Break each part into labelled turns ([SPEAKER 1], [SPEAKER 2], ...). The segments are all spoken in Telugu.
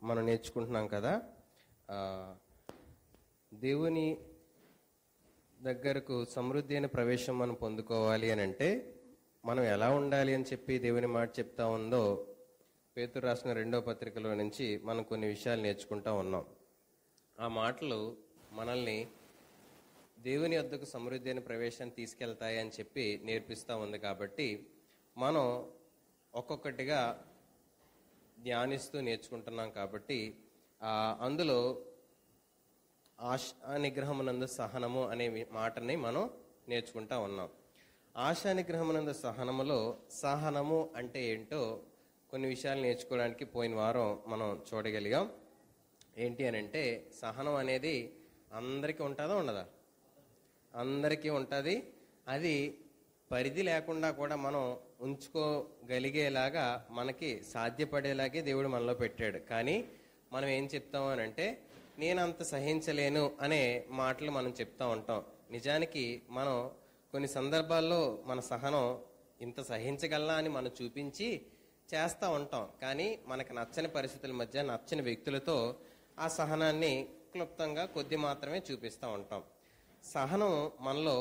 [SPEAKER 1] మనం నేర్చుకుంటున్నాం కదా. దేవుని దగ్గరకు సమృద్ధి అయిన ప్రవేశం మనం పొందుకోవాలి అని అంటే మనం ఎలా ఉండాలి అని చెప్పి దేవుని మాట చెప్తా ఉందో పేతురు రాసిన 2వ పత్రికలో నుంచి మనం కొన్ని విషయాలు నేర్చుకుంటా ఉన్నాం. ఆ మాటలు మనల్ని దేవుని వద్దకు సమృద్ధి అయిన ప్రవేశాన్ని తీసుకెళ్తాయి అని చెప్పి నేర్పిస్తూ ఉంది. కాబట్టి మనం ఒక్కొక్కటిగా ధ్యానిస్తూ నేర్చుకుంటున్నాం. కాబట్టి అందులో ఆశా నిగ్రహమునందు సహనము అనే మాటని మనం నేర్చుకుంటా ఉన్నాం. ఆశా నిగ్రహమునందు సహనములో సహనము అంటే ఏంటో కొన్ని విషయాలు నేర్చుకోవడానికి పోయిన వారం మనం చూడగలిగాం. ఏంటి అని అంటే సహనం అనేది అందరికీ ఉంటుందా ఉండదా? అందరికీ ఉంటుంది. అది పరిధి లేకుండా కూడా మనం ఉంచుకోగలిగేలాగా మనకి సాధ్యపడేలాగే దేవుడు మనలో పెట్టాడు. కానీ మనం ఏం చెప్తాము అని అంటే నేనంత సహించలేను అనే మాటలు మనం చెప్తా ఉంటాం. నిజానికి మనం కొన్ని సందర్భాల్లో మన సహనం ఇంత సహించగలనా అని మనం చూపించి చేస్తూ ఉంటాం. కానీ మనకు నచ్చని పరిస్థితుల మధ్య నచ్చని వ్యక్తులతో ఆ సహనాన్ని క్లుప్తంగా కొద్ది మాత్రమే చూపిస్తూ ఉంటాం. సహనం మనలో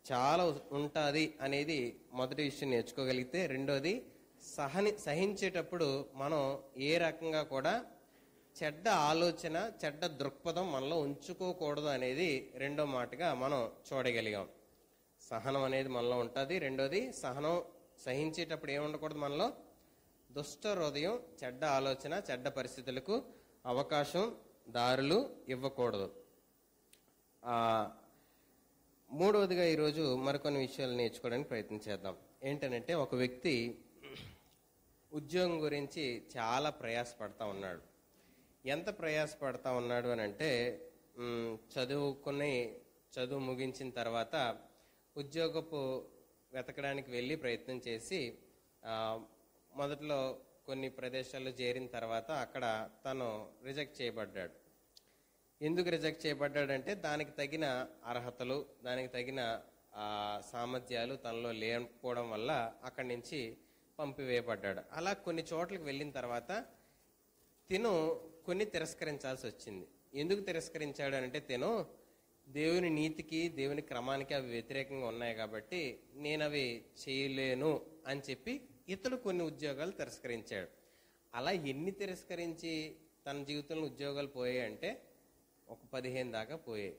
[SPEAKER 1] చాలా ఉంటుంది అనేది మొదటి విషయం నేర్చుకోగలిగితే, రెండోది సహించేటప్పుడు మనం ఏ రకంగా కూడా చెడ్డ ఆలోచన చెడ్డ దృక్పథం మనలో ఉంచుకోకూడదు అనేది రెండో మాటగా మనం చూడగలిగాం. సహనం అనేది మనలో ఉంటుంది. రెండోది సహించేటప్పుడు ఏముండకూడదు, మనలో దుష్ట హృదయం చెడ్డ ఆలోచన చెడ్డ పరిస్థితులకు అవకాశం దారులు ఇవ్వకూడదు. మూడవదిగా ఈరోజు మరికొన్ని విషయాలు నేర్చుకోవడానికి ప్రయత్నం చేద్దాం. ఏంటనంటే ఒక వ్యక్తి ఉద్యోగం గురించి చాలా ప్రయాసపడతా ఉన్నాడు. ఎంత ప్రయాసపడతా ఉన్నాడు అని అంటే చదువు ముగించిన తర్వాత ఉద్యోగపు వెతకడానికి వెళ్ళి ప్రయత్నం చేసి మొదట్లో కొన్ని ప్రదేశాల్లో చేరిన తర్వాత అక్కడ తను రిజెక్ట్ చేయబడ్డాడు. ఎందుకు రిజెక్ట్ చేయబడ్డాడంటే దానికి తగిన అర్హతలు దానికి తగిన సామర్థ్యాలు తనలో లేకపోవడం వల్ల అక్కడి నుంచి పంపివేయబడ్డాడు. అలా కొన్ని చోట్లకు వెళ్ళిన తర్వాత తిను కొన్ని తిరస్కరించాల్సి వచ్చింది. ఎందుకు తిరస్కరించాడు అంటే తిను దేవుని నీతికి దేవుని క్రమానికి అవి వ్యతిరేకంగా ఉన్నాయి కాబట్టి నేను అవి చేయలేను అని చెప్పి ఇతడు కొన్ని ఉద్యోగాలు తిరస్కరించాడు. అలా ఎన్ని తిరస్కరించి తన జీవితంలో ఉద్యోగాలు పోయాయి అంటే ఒక 15 దాకా పోయాయి.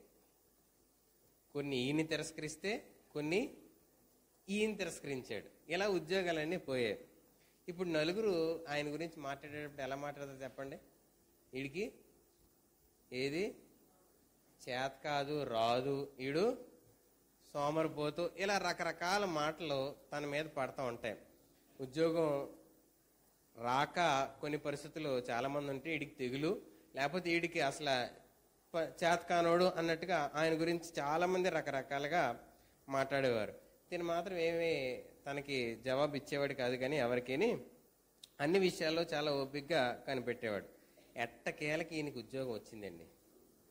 [SPEAKER 1] కొన్ని ఈయన తిరస్కరిస్తే కొన్ని ఈయన తిరస్కరించాడు. ఇలా ఉద్యోగాలన్నీ పోయాయి. ఇప్పుడు నలుగురు ఆయన గురించి మాట్లాడేటప్పుడు ఎలా మాట్లాడతారు చెప్పండి? వీడికి ఏది చేత కాదు, రాదు, వీడు సోమరిపోతూ, ఇలా రకరకాల మాటలు తన మీద పడతా ఉంటాయి. ఉద్యోగం రాక కొన్ని పరిస్థితులు చాలా మంది ఉంటే వీడికి తెగులు, లేకపోతే వీడికి అసలు చేతకానోడు అన్నట్టుగా ఆయన గురించి చాలా మంది రకరకాలుగా మాట్లాడేవారు. తిని మాత్రం తనకి జవాబు ఇచ్చేవాడు కాదు. కానీ ఎవరికైనా అన్ని విషయాల్లో చాలా ఓపికగా కనిపెట్టేవాడు. ఎట్టకేలకి ఈయనకి ఉద్యోగం వచ్చిందండి.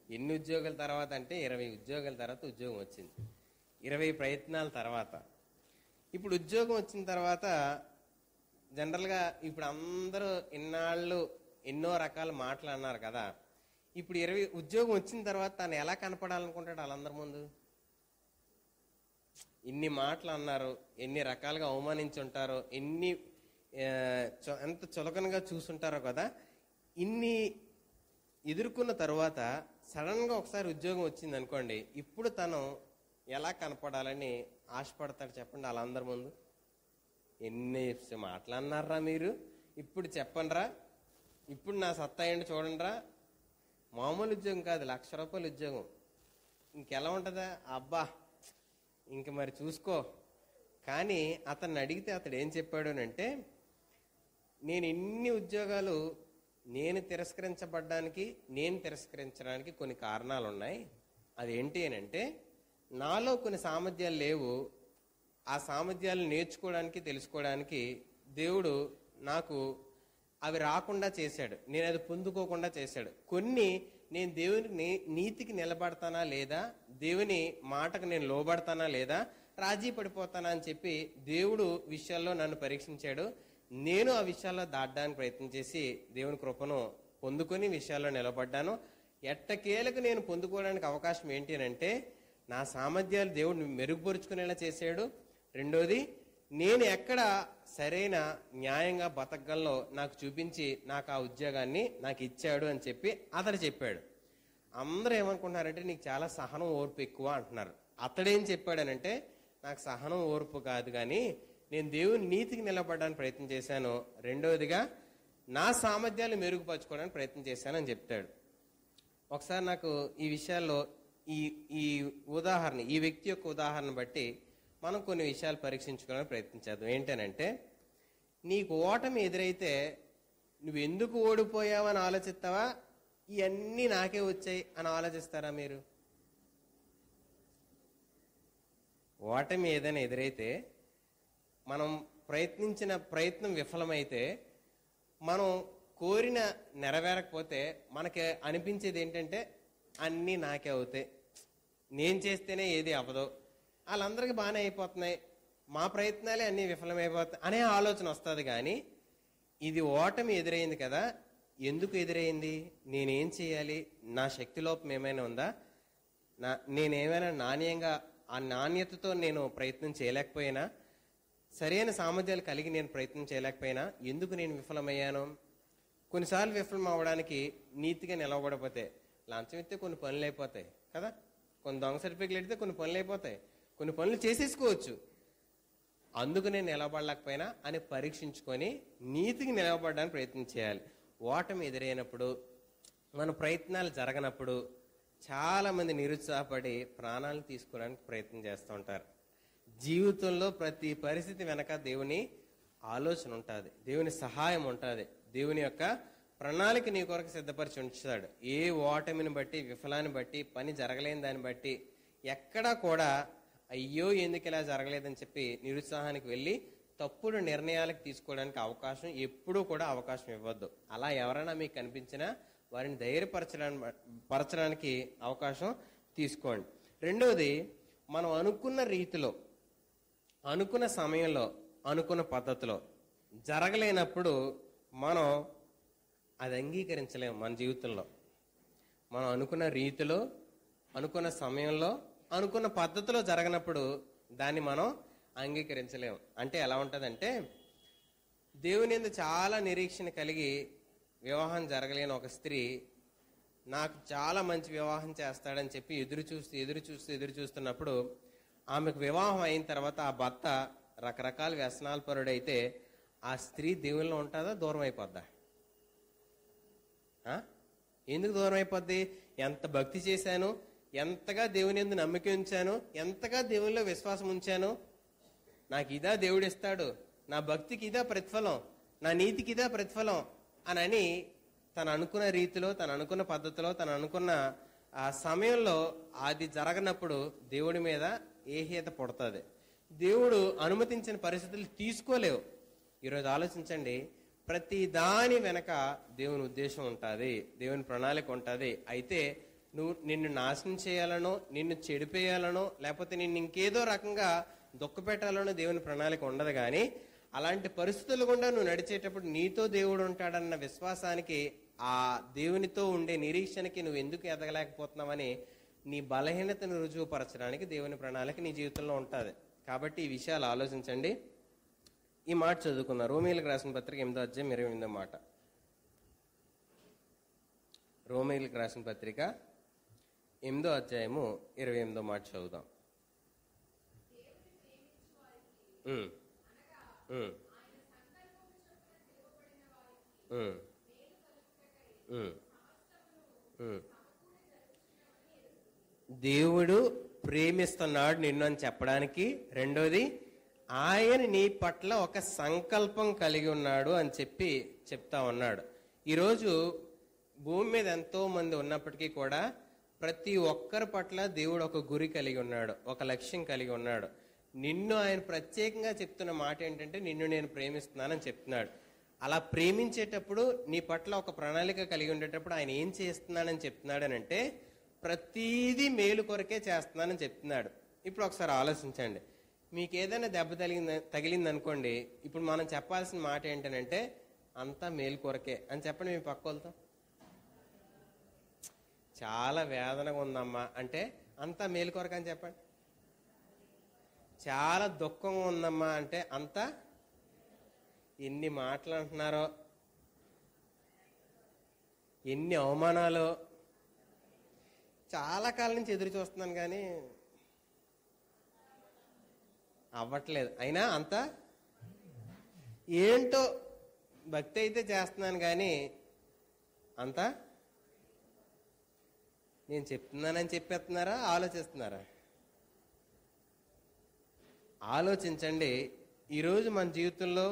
[SPEAKER 1] ఎన్ని ఉద్యోగాల తర్వాత అంటే 20 ఉద్యోగాల తర్వాత ఉద్యోగం వచ్చింది. 20 ప్రయత్నాల తర్వాత. ఇప్పుడు ఉద్యోగం వచ్చిన తర్వాత జనరల్గా ఇప్పుడు అందరూ ఇన్నాళ్ళు ఎన్నో రకాల మాటలు అన్నారు కదా. ఇప్పుడు 20 ఉద్యోగం వచ్చిన తర్వాత తను ఎలా కనపడాలనుకుంటాడు వాళ్ళందరి ముందు? ఇన్ని మాటలు అన్నారు, ఎన్ని రకాలుగా అవమానించుంటారో, ఎంత చులకనగా చూసుంటారో కదా. ఇన్ని ఎదుర్కొన్న తర్వాత సడన్ గా ఒకసారి ఉద్యోగం వచ్చింది అనుకోండి, ఇప్పుడు తను ఎలా కనపడాలని ఆశపడతాడు చెప్పండి వాళ్ళందరి ముందు? ఎన్ని మాట్లాడినారా మీరు, ఇప్పుడు చెప్పండిరా, ఇప్పుడు నా సత్తా ఏంటి చూడండిరా. మామూలు ఉద్యోగం కాదు, ₹1,00,000 ఉద్యోగం. ఇంకెలా ఉంటుందా? అబ్బా ఇంక మరి చూసుకో. కానీ అతన్ని అడిగితే అతడు ఏం చెప్పాడు అంటే, నేను ఇన్ని ఉద్యోగాలు నేను తిరస్కరించడానికి కొన్ని కారణాలు ఉన్నాయి. అదేంటి అని అంటే నాలో కొన్ని సామర్థ్యాలు లేవు. ఆ సామర్థ్యాలు నేర్చుకోవడానికి తెలుసుకోవడానికి దేవుడు నాకు అవి రాకుండా చేశాడు, నేను అది పొందుకోకుండా చేశాడు. కొన్ని నేను దేవుని నీతికి నిలబడతానా లేదా, దేవుని మాటకు నేను లోబడతానా లేదా, రాజీ పడిపోతానా అని చెప్పి దేవుడు విషయాల్లో నన్ను పరీక్షించాడు. నేను ఆ విషయాల్లో దాటడానికి ప్రయత్నం చేసి దేవుని కృపను పొందుకొని విషయాల్లో నిలబడ్డాను. ఎట్టకేలకు నేను పొందుకోవడానికి అవకాశం ఏంటి అంటే నా సామర్థ్యాలు దేవుడు మెరుగుపరుచుకునేలా చేశాడు. రెండోది, నేను ఎక్కడ సరైన న్యాయంగా బతకగలలో నాకు చూపించి నాకు ఆ ఉద్యోగాన్ని నాకు ఇచ్చాడు అని చెప్పి అతడు చెప్పాడు. అందరూ ఏమనుకుంటున్నారంటే నీకు చాలా సహనం ఓర్పు ఎక్కువ అంటున్నారు. అతడేం చెప్పాడనంటే నాకు సహనం ఓర్పు కాదు, కానీ నేను దేవుని నీతికి నిలబడడానికి ప్రయత్నం చేశాను. రెండవదిగా నా సామర్థ్యాలు మెరుగుపరచుకోవడానికి ప్రయత్నం చేశానని చెప్తాడు. ఒకసారి నాకు ఈ విషయాల్లో ఈ ఉదాహరణ, ఈ వ్యక్తి యొక్క ఉదాహరణ బట్టి మనం కొన్ని విషయాలు పరీక్షించుకోవడానికి ప్రయత్నించేద్దాం. ఏంటనంటే నీకు ఓటమి ఎదురైతే నువ్వు ఎందుకు ఓడిపోయావని ఆలోచిస్తావా, ఇవన్నీ నాకే వచ్చాయి అని ఆలోచిస్తారా మీరు? ఓటమి ఏదైనా ఎదురైతే మనం ప్రయత్నించిన ప్రయత్నం విఫలమైతే మనం కోరిన నెరవేరకపోతే మనకి అనిపించేది ఏంటంటే అన్నీ నాకే అవుతాయి, నేను చేస్తేనే ఏది అవ్వదు, వాళ్ళందరికీ బాగానే అయిపోతున్నాయి, మా ప్రయత్నాలే అన్నీ విఫలమైపోతాయి అనే ఆలోచన వస్తుంది. కానీ ఇది ఓటమి ఎదురైంది కదా, ఎందుకు ఎదురైంది, నేనేం చేయాలి, నా శక్తి లోపం ఏమైనా ఉందా, నేనేమైనా నాణ్యంగా ఆ నాణ్యతతో నేను ప్రయత్నం చేయలేకపోయినా, సరైన సామర్థ్యాలు కలిగి నేను ప్రయత్నం చేయలేకపోయినా, ఎందుకు నేను విఫలమయ్యాను? కొన్నిసార్లు విఫలం అవ్వడానికి నీతిగా నిలవబడపోతే లంచం ఇస్తే కొన్ని పనులు అయిపోతాయి కదా, కొన్ని దొంగ సర్టిఫికెట్లు ఎడితే కొన్ని పనులు అయిపోతాయి, కొన్ని పనులు చేసేసుకోవచ్చు. అందుకు నేను నిలబడలేకపోయినా అని పరీక్షించుకొని నీతికి నిలబడడానికి ప్రయత్నం చేయాలి. ఓటమి ఎదురైనప్పుడు, మన ప్రయత్నాలు జరగనప్పుడు చాలామంది నిరుత్సాహపడి ప్రాణాలను తీసుకోవడానికి ప్రయత్నం చేస్తూ ఉంటారు. జీవితంలో ప్రతి పరిస్థితి వెనక దేవుని ఆలోచన ఉంటుంది, దేవుని సహాయం ఉంటుంది, దేవుని యొక్క ప్రణాళిక నీ కొరకు సిద్ధపరిచి ఉంచుతాడు. ఏ ఓటమిని బట్టి, విఫలాన్ని బట్టి, పని జరగలేని దాన్ని బట్టి ఎక్కడా కూడా అయ్యో ఎందుకు ఇలా జరగలేదని చెప్పి నిరుత్సాహానికి వెళ్ళి తప్పుడు నిర్ణయాలకు తీసుకోవడానికి అవకాశం ఎప్పుడూ కూడా అవకాశం ఇవ్వద్దు. అలా ఎవరైనా మీకు కనిపించినా వారిని ధైర్యపరచడానికి అవకాశం తీసుకోండి. రెండవది, మనం అనుకున్న రీతిలో, అనుకున్న సమయంలో, అనుకున్న పద్ధతిలో జరగలేనప్పుడు మనం అది అంగీకరించలేము. మన జీవితంలో మనం అనుకున్న రీతిలో, అనుకున్న సమయంలో, అనుకున్న పద్ధతిలో జరగనప్పుడు దాన్ని మనం అంగీకరించలేము. అంటే ఎలా ఉంటుందంటే, దేవుని యందు చాలా నిరీక్షణ కలిగి వివాహం జరగలేని ఒక స్త్రీ నాకు చాలా మంచి వివాహం చేస్తాడని చెప్పి ఎదురు చూస్తున్నప్పుడు ఆమెకు వివాహం అయిన తర్వాత ఆ భర్త రకరకాల వ్యసనాల పరుడైతే ఆ స్త్రీ దేవునిలో ఉంటుందా, దూరం అయిపోద్దా? ఎందుకు దూరం అయిపోద్ది? ఎంత భక్తి చేశాను, ఎంతగా దేవుని యందు నమ్మిక ఉంచాను, ఎంతగా దేవునిలో విశ్వాసం ఉంచాను, నాకు ఇదా దేవుడు ఇస్తాడు, నా భక్తికి ఇదా ప్రతిఫలం, నా నీతికి ఇదా ప్రతిఫలం అని తను అనుకున్న రీతిలో, తను అనుకున్న పద్ధతిలో, తను అనుకున్న ఆ సమయంలో అది జరగనప్పుడు దేవుడి మీద ఏహ్యత పుడుతుంది. దేవుడు అనుమతించిన పరిస్థితులు తీసుకోలేవు. ఈరోజు ఆలోచించండి, ప్రతి దాని వెనక దేవుని ఉద్దేశం ఉంటుంది, దేవుని ప్రణాళిక ఉంటుంది. అయితే నిన్ను నాశనం చేయాలనో, నిన్ను చెడిపేయాలనో, లేకపోతే నిన్ను ఇంకేదో రకంగా దుఃఖపెట్టాలనో దేవుని ప్రణాళిక ఉండదు. కానీ అలాంటి పరిస్థితులు గుండా నువ్వు నడిచేటప్పుడు నీతో దేవుడు ఉంటాడన్న విశ్వాసానికి, ఆ దేవునితో ఉండే నిరీక్షణకి నువ్వు ఎందుకు ఎదగలేకపోతున్నావని నీ బలహీనతను రుజువుపరచడానికి దేవుని ప్రణాళిక నీ జీవితంలో ఉంటుంది. కాబట్టి ఈ విషయాలు ఆలోచించండి. ఈ మాట చదువుకున్నా, రోమీయులకు రాసిన పత్రిక 8వ అధ్యాయం 28వ మాట. రోమీయులకు రాసిన పత్రిక 8వ అధ్యాయము 28వ మాట చదువుదాం. దేవుడు ప్రేమిస్తున్నాడు నిన్ను అని చెప్పడానికి, రెండోది ఆయన నీ పట్ల ఒక సంకల్పం కలిగి ఉన్నాడు అని చెప్తా ఉన్నాడు. ఈరోజు భూమి మీద ఎంతో మంది ఉన్నప్పటికీ కూడా ప్రతి ఒక్కరి పట్ల దేవుడు ఒక గురి కలిగి ఉన్నాడు, ఒక లక్ష్యం కలిగి ఉన్నాడు. నిన్ను ఆయన ప్రత్యేకంగా చెప్తున్న మాట ఏంటంటే, నిన్ను నేను ప్రేమిస్తున్నానని చెప్తున్నాడు. అలా ప్రేమించేటప్పుడు నీ పట్ల ఒక ప్రణాళిక కలిగి ఉండేటప్పుడు ఆయన ఏం చేస్తున్నానని చెప్తున్నాడు అని అంటే, ప్రతీదీ మేలు కొరకే చేస్తున్నానని చెప్తున్నాడు. ఇప్పుడు ఒకసారి ఆలోచించండి, మీకు ఏదైనా దెబ్బ తగిలింది అనుకోండి, ఇప్పుడు మనం చెప్పాల్సిన మాట ఏంటనంటే అంతా మేలు కొరకే అని చెప్పండి మీ పక్క వాళ్ళతో. చాలా వేదనగా ఉందమ్మా అంటే అంతా మేలు కొరకు అని చెప్పండి. చాలా దుఃఖంగా ఉందమ్మా అంటే అంతా ఎన్ని మాటలు అంటున్నారో, ఎన్ని అవమానాలు. చాలా కాలం నుంచి ఎదురు చూస్తున్నాను కానీ అవ్వట్లేదు. అయినా అంత ఏంటో భక్తి అయితే చేస్తున్నాను కానీ అంతా నేను చెప్తున్నానని చెప్పేస్తున్నారా, ఆలోచిస్తున్నారా? ఆలోచించండి. ఈరోజు మన జీవితంలో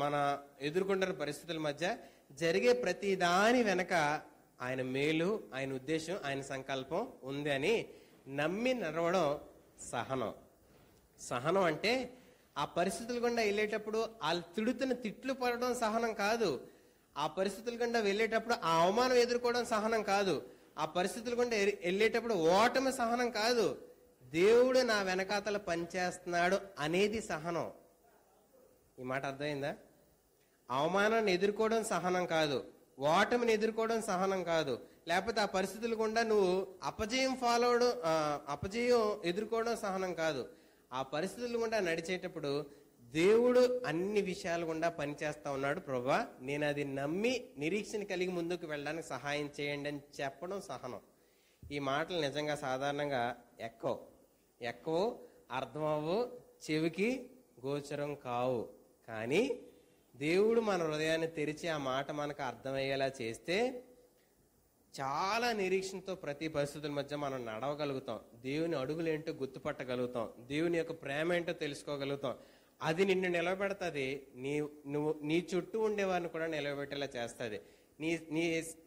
[SPEAKER 1] మన ఎదుర్కొంటున్న పరిస్థితుల మధ్య జరిగే ప్రతి దాని వెనక ఆయన మేలు, ఆయన ఉద్దేశం, ఆయన సంకల్పం ఉంది అని నమ్మి నడవడం సహనం. సహనం అంటే ఆ పరిస్థితుల గుండా వెళ్ళేటప్పుడు వాళ్ళు తిడుతున్న తిట్లు పడడం సహనం కాదు. ఆ పరిస్థితుల గుండా వెళ్ళేటప్పుడు ఆ అవమానం ఎదుర్కోవడం సహనం కాదు. ఆ పరిస్థితుల గుండా వెళ్ళేటప్పుడు ఓటమి సహనం కాదు. దేవుడు నా వెనకాతల పనిచేస్తున్నాడు అనేది సహనం. ఈ మాట అర్థమైందా? అవమానాన్ని ఎదుర్కోవడం సహనం కాదు, ఓటమిని ఎదుర్కోవడం సహనం కాదు, లేకపోతే ఆ పరిస్థితుల గుండా నువ్వు అపజయం ఎదుర్కోవడం సహనం కాదు. ఆ పరిస్థితుల గుండా నడిచేటప్పుడు దేవుడు అన్ని విషయాల గుండా పనిచేస్తా ఉన్నాడు. ప్రభువా, నేను అది నమ్మి నిరీక్షణ కలిగి ముందుకు వెళ్ళడానికి సహాయం చేయండి అని చెప్పడం సహనం. ఈ మాటలు నిజంగా సాధారణంగా ఎక్కువ అర్థమవు, చెవికి గోచరం కావు. కానీ దేవుడు మన హృదయాన్ని తెరిచి ఆ మాట మనకు అర్థమయ్యేలా చేస్తే చాలా నిరీక్షణతో ప్రతి పరిస్థితుల మధ్య మనం నడవగలుగుతాం. దేవుని అడుగులేంటో గుర్తుపట్టగలుగుతాం. దేవుని యొక్క ప్రేమ ఏంటో తెలుసుకోగలుగుతాం. అది నిన్ను నిలబెడతాది. నీ చుట్టూ ఉండేవారిని కూడా నిలబెట్టేలా చేస్తుంది.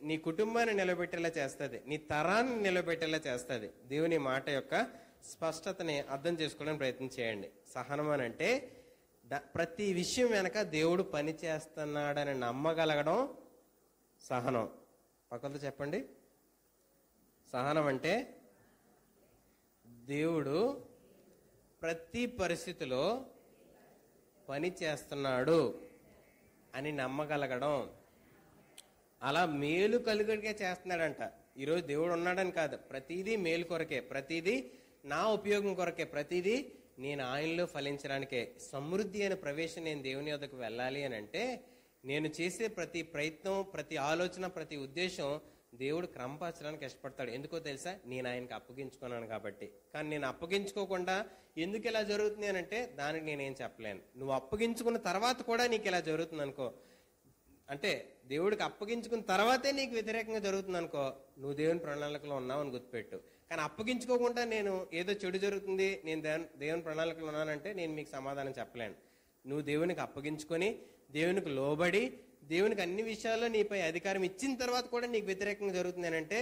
[SPEAKER 1] నీ కుటుంబాన్ని నిలబెట్టేలా చేస్తుంది. నీ తరాన్ని నిలబెట్టేలా చేస్తుంది. దేవుని మాట యొక్క స్పష్టతని అర్థం చేసుకోవడానికి ప్రయత్నం చేయండి. సహనం అని అంటే ప్రతి విషయం వెనక దేవుడు పని చేస్తున్నాడని నమ్మగలగడం సహనం. పక్కలతో చెప్పండి. సహనం అంటే దేవుడు ప్రతి పరిస్థితిలో పని చేస్తున్నాడు అని నమ్మగలగడం. అలా మేలు కలుగుడిగా చేస్తున్నాడంట. ఈరోజు దేవుడు ఉన్నాడని కాదు, ప్రతిదీ మేలు కొరకే, ప్రతిదీ నా ఉపయోగం కొరకే, ప్రతిదీ నేను ఆయనలో ఫలించడానికే. సమృద్ధి అయిన ప్రవేశం నేను దేవుని వద్దకు వెళ్ళాలి అని అంటే నేను చేసే ప్రతి ప్రయత్నం, ప్రతి ఆలోచన, ప్రతి ఉద్దేశం దేవుడు క్రమపరచడానికి ఇష్టపడతాడు. ఎందుకో తెలుసా? నేను ఆయనకి అప్పగించుకున్నాను కాబట్టి. కానీ నేను అప్పగించుకోకుండా ఎందుకు ఇలా జరుగుతుంది అని అంటే దానికి నేనేం చెప్పలేను. నువ్వు అప్పగించుకున్న తర్వాత కూడా నీకు ఇలా జరుగుతుంది అనుకో, అంటే దేవుడికి అప్పగించుకున్న తర్వాతే నీకు వ్యతిరేకంగా జరుగుతుంది అనుకో, నువ్వు దేవుని ప్రణాళికలో ఉన్నావు అని గుర్తుపెట్టు. కానీ అప్పగించుకోకుండా నేను ఏదో చెడు జరుగుతుంది, నేను దేవుని ప్రణాళికలో ఉన్నానంటే నేను మీకు సమాధానం చెప్పలేను. నువ్వు దేవునికి అప్పగించుకొని, దేవునికి లోబడి, దేవునికి అన్ని విషయాల్లో నీపై అధికారం ఇచ్చిన తర్వాత కూడా నీకు వ్యతిరేకంగా జరుగుతుంది అని అంటే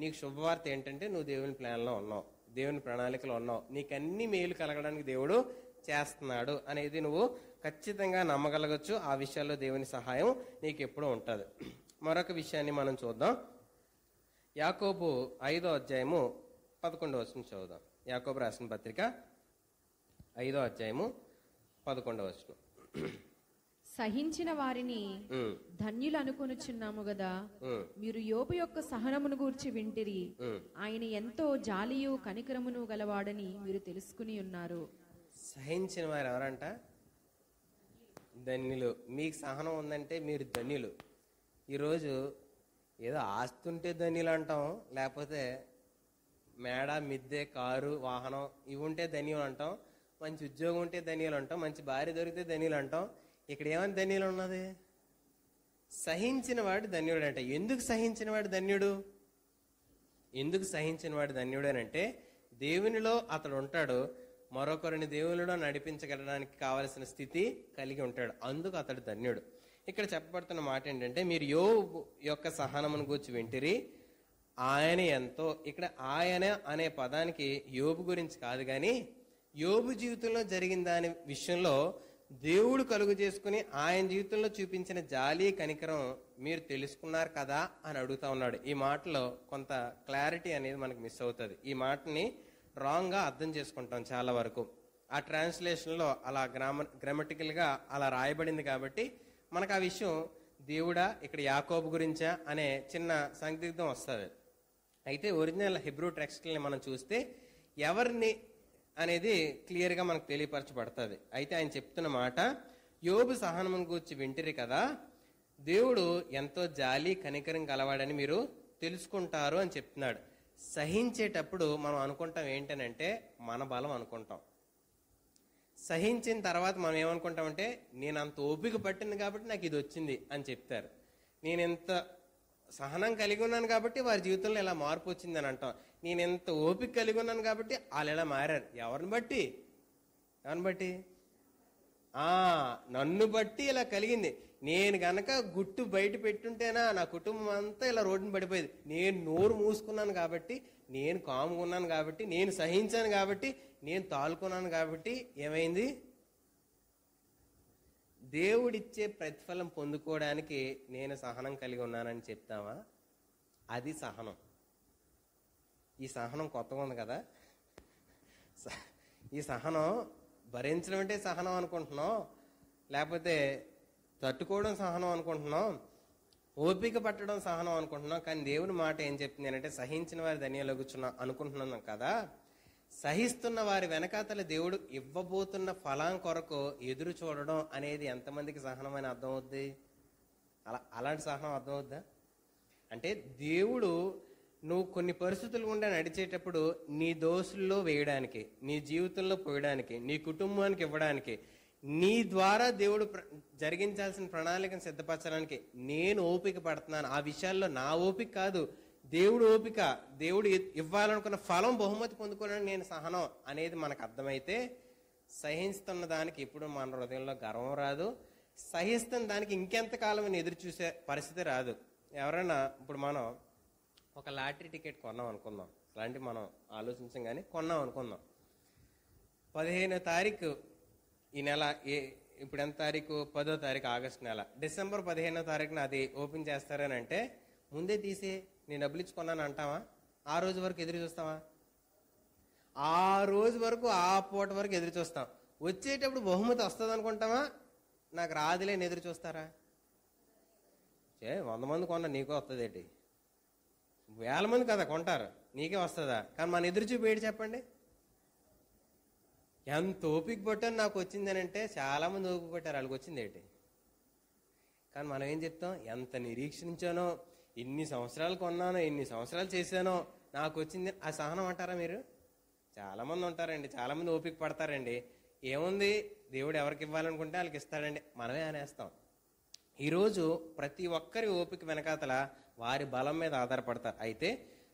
[SPEAKER 1] నీకు శుభవార్త ఏంటంటే నువ్వు దేవుని ప్లాన్లో ఉన్నావు, దేవుని ప్రణాళికలో ఉన్నావు, నీకు అన్ని మేలు కలగడానికి దేవుడు చేస్తున్నాడు అనేది నువ్వు ఖచ్చితంగా నమ్మగలగచ్చు. ఆ విషయాల్లో దేవుని సహాయం నీకు ఎప్పుడూ ఉంటుంది. మరొక విషయాన్ని మనం చూద్దాం. యాకోబు 5వ అధ్యాయము 11వ వచనం చదువుదాం. యాకోబు రాసిన పత్రిక 5వ అధ్యాయము 11వ వచనం.
[SPEAKER 2] సహించిన వారిని ధన్యులు అనుకొనుచున్నాము గదా, మీరు యోబు యొక్క సహనమును గూర్చి వింటిరి. ఆయన ఎంతో జాలియు కనికరమును గలవాడని మీరు తెలుసుకుని ఉన్నారు.
[SPEAKER 1] సహించిన వారు ఎవరంట? ధన్యులు. మీకు సహనం ఉందంటే మీరు ధన్యులు. ఈరోజు ఏదో ఆస్తి ఉంటే ధన్యులు అంటాం, లేకపోతే మేడ, మిద్దె, కారు, వాహనం ఇవి ఉంటే ధన్యులు అంటాం, మంచి ఉద్యోగం ఉంటే ధన్యులు అంటాం, మంచి భార్య దొరికితే ధన్యులు అంటాం. ఇక్కడ ఏమని ధన్యులు ఉన్నది? సహించిన వాడు ధన్యుడు అంట. ఎందుకు సహించిన వాడు ధన్యుడు? ఎందుకు సహించిన వాడు ధన్యుడు అని అంటే దేవునిలో అతడు ఉంటాడు, మరొకరిని దేవునిలో నడిపించగలడానికి కావలసిన స్థితి కలిగి ఉంటాడు, అందుకు అతడు ధన్యుడు. ఇక్కడ చెప్పబడుతున్న మాట ఏంటంటే మీరు యోబు యొక్క సహనమును గూర్చి వింటిరి. ఆయన ఎంతో, ఇక్కడ ఆయన అనే పదానికి యోబు గురించి కాదు కానీ యోబు జీవితంలో జరిగిన దాని విషయంలో దేవుడు కలుగు చేసుకుని ఆయన జీవితంలో చూపించిన జాలి, కనికరం మీరు తెలుసుకున్నారు కదా అని అడుగుతా ఉన్నాడు. ఈ మాటలో కొంత క్లారిటీ అనేది మనకు మిస్ అవుతుంది. ఈ మాటని రాంగ్గా అర్థం చేసుకుంటాం చాలా వరకు. ఆ ట్రాన్స్లేషన్లో అలా గ్రామటికల్గా అలా రాయబడింది కాబట్టి మనకు ఆ విషయం దేవుడా ఇక్కడ యాకోబు గురించా అనే చిన్న సందిగ్ధం వస్తుంది. అయితే ఒరిజినల్ హెబ్రూ టెక్స్ట్ని మనం చూస్తే ఎవరిని అనేది క్లియర్గా మనకు తెలియపరచబడుతుంది. అయితే ఆయన చెప్తున్న మాట, యోబు సహనం గూర్చి వింటిరి కదా, దేవుడు ఎంతో జాలి కనికరం గలవాడని మీరు తెలుసుకుంటారు అని చెప్తున్నాడు. సహించేటప్పుడు మనం అనుకుంటాం ఏంటనంటే మన బలం అనుకుంటాం. సహించిన తర్వాత మనం ఏమనుకుంటామంటే నేను అంత ఓపిక పట్టింది కాబట్టి నాకు ఇది వచ్చింది అని చెప్తారు. నేను ఎంత సహనం కలిగి ఉన్నాను కాబట్టి వారి జీవితంలో ఇలా మార్పు వచ్చింది అని అంటాం. నేను ఎంత ఓపిక కలిగి ఉన్నాను కాబట్టి వాళ్ళు ఇలా మారారు. ఎవరిని బట్టి? నన్ను బట్టి ఇలా కలిగింది. నేను గనక గుట్టు బయట పెట్టుంటేనా నా కుటుంబం అంతా ఇలా రోడ్డుని పడిపోయేది. నేను నోరు మూసుకున్నాను కాబట్టి, నేను కాముకున్నాను కాబట్టి, నేను సహించాను కాబట్టి, నేను తాలుకున్నాను కాబట్టి ఏమైంది? దేవుడిచ్చే ప్రతిఫలం పొందుకోవడానికి నేను సహనం కలిగి ఉన్నానని చెప్తావా? అది సహనం. ఈ సహనం కొత్తగా ఉంది కదా. ఈ సహనం భరించడం అంటే సహనం అనుకుంటున్నాం, లేకపోతే తట్టుకోవడం సహనం అనుకుంటున్నాం, ఓపిక పట్టడం సహనం అనుకుంటున్నాం. కానీ దేవుని మాట ఏం చెప్తుంది అంటే సహించిన వారి ధన్యులగుచున్నా అనుకుంటున్నాం కదా. సహిస్తున్న వారి వెనకాతల దేవుడు ఇవ్వబోతున్న ఫలం కొరకు ఎదురు చూడడం అనేది ఎంతమందికి సహనమైన అర్థం అవుద్ది? అలాంటి సహనం అర్థం అవుద్దా? అంటే దేవుడు నువ్వు కొన్ని పరిస్థితులు గుండా నడిచేటప్పుడు నీ దోషుల్లో వేయడానికి, నీ జీవితంలో పోయడానికి, నీ కుటుంబానికి ఇవ్వడానికి, నీ ద్వారా దేవుడు జరిగించాల్సిన ప్రణాళికను సిద్ధపరచడానికి నేను ఓపిక పడుతున్నాను. ఆ విషయాల్లో నా ఓపిక కాదు, దేవుడు ఓపిక. దేవుడు ఇవ్వాలనుకున్న ఫలం బహుమతి పొందుకోవడానికి నేను సహనం అనేది మనకు అర్థమైతే సహిస్తున్న దానికి ఇప్పుడు మన హృదయంలో గర్వం రాదు. సహిస్తున్న దానికి ఇంకెంతకాలం ఎదురు చూసే పరిస్థితి రాదు. ఎవరైనా ఇప్పుడు మనం ఒక లాటరీ టికెట్ కొన్నాం అనుకుందాం, అలాంటి మనం ఆలోచించాం కానీ కొన్నాం అనుకుందాం. 15వ తారీఖు ఈ నెల, ఇప్పుడు ఎంత తారీఖు? 10వ తారీఖు ఆగస్టు నెల. డిసెంబర్ 15వ తారీఖున అది ఓపెన్ చేస్తారని అంటే ముందే తీసి నేను డబ్బులు ఇచ్చుకున్నాను అంటావా? ఆ రోజు వరకు ఎదురు చూస్తావా? ఆ రోజు వరకు, ఆ పూట వరకు ఎదురు చూస్తాం. వచ్చేటప్పుడు బహుమతి వస్తుంది అనుకుంటావా? నాకు రాదులే ఎదురు చూస్తారా? 100 మంది కొన్నా నీకే వస్తుంది ఏంటి? 1000 మంది కదా కొంటారు, నీకే వస్తుందా? కానీ మన ఎదురు చూపి ఏంటి చెప్పండి? ఎంత ఓపిక పట్టాను నాకు వచ్చిందని అంటే చాలా మంది ఓపిక పట్టారు, వాళ్ళకి వచ్చింది ఏంటి? కానీ మనం ఏం చెప్తాం? ఎంత నిరీక్షించానో, ఇన్ని సంవత్సరాలు కొన్నానో, ఇన్ని సంవత్సరాలు చేశానో, నాకు వచ్చింది. ఆ సహనం అంటారా మీరు? చాలా మంది ఉంటారండి, చాలా మంది ఓపిక పడతారండి. ఏముంది, దేవుడు ఎవరికి ఇవ్వాలనుకుంటే వాళ్ళకి ఇస్తాడండి, మనమే అనేస్తాం. ఈరోజు ప్రతి ఒక్కరి ఓపిక వెనకాతల వారి బలం మీద ఆధారపడతారు. అయితే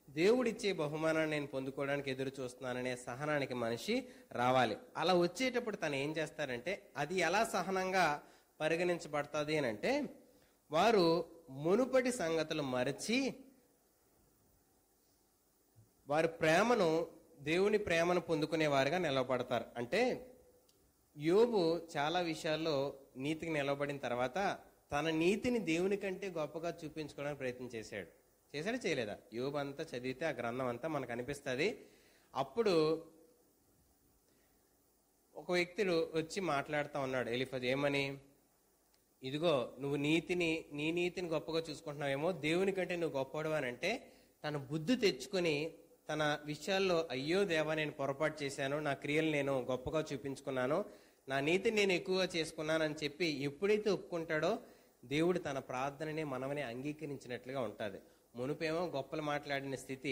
[SPEAKER 1] దేవుడిచ్చే బహుమానాన్ని నేను పొందుకోవడానికి ఎదురు చూస్తున్నాననే సహనానికి మనిషి రావాలి. అలా వచ్చేటప్పుడు తను ఏం చేస్తారంటే అది ఎలా సహనంగా పరిగణించబడుతుంది అని అంటే, వారు మునుపటి సంగతులు మరచి వారి ప్రేమను, దేవుని ప్రేమను పొందుకునేవారుగా నిలబడతారు. అంటే యోబు చాలా విషయాల్లో నీతికి నిలబడిన తర్వాత తన నీతిని దేవుని కంటే గొప్పగా చూపించుకోవడానికి ప్రయత్నం చేశాడు. చేయలేదా? యోబు అంతా చదివితే ఆ గ్రంథం అంతా మనకు అనిపిస్తుంది. అప్పుడు ఒక వ్యక్తుడు వచ్చి మాట్లాడుతూ ఉన్నాడు, ఎలీఫజు. ఏమని? ఇదిగో నువ్వు నీ నీతిని గొప్పగా చూసుకుంటున్నావేమో, దేవుని కంటే నువ్వు గొప్పవాడు అని అంటే తన బుద్ధి తెచ్చుకొని తన విషయాల్లో అయ్యో దేవా నేను పొరపాటు చేశాను, నా క్రియలు నేను గొప్పగా చూపించుకున్నాను, నా నీతిని నేను ఎక్కువగా చేసుకున్నానని చెప్పి ఎప్పుడైతే ఒప్పుకుంటాడో దేవుడు తన ప్రార్థనని మనమని అంగీకరించినట్లుగా ఉంటుంది. మునుపేమో గొప్పలు మాట్లాడిన స్థితి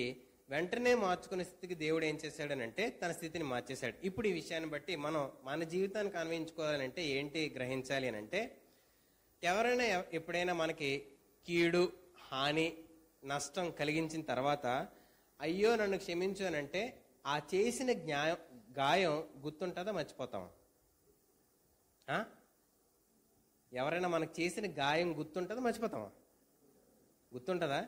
[SPEAKER 1] వెంటనే మార్చుకునే స్థితికి దేవుడు ఏం చేశాడనంటే తన స్థితిని మార్చేశాడు. ఇప్పుడు ఈ విషయాన్ని బట్టి మనం మన జీవితాన్ని అన్వయించుకోవాలంటే ఏంటి గ్రహించాలి అని అంటే, ఎవరైనా ఎప్పుడైనా మనకి కీడు, హాని, నష్టం కలిగించిన తర్వాత అయ్యో నన్ను క్షమించు అని అంటే ఆ చేసిన గాయం గుర్తుంటుందా, మర్చిపోతామా? ఎవరైనా మనకు చేసిన గాయం గుర్తుంటుందా, మర్చిపోతామా? గుర్తుంటుందా?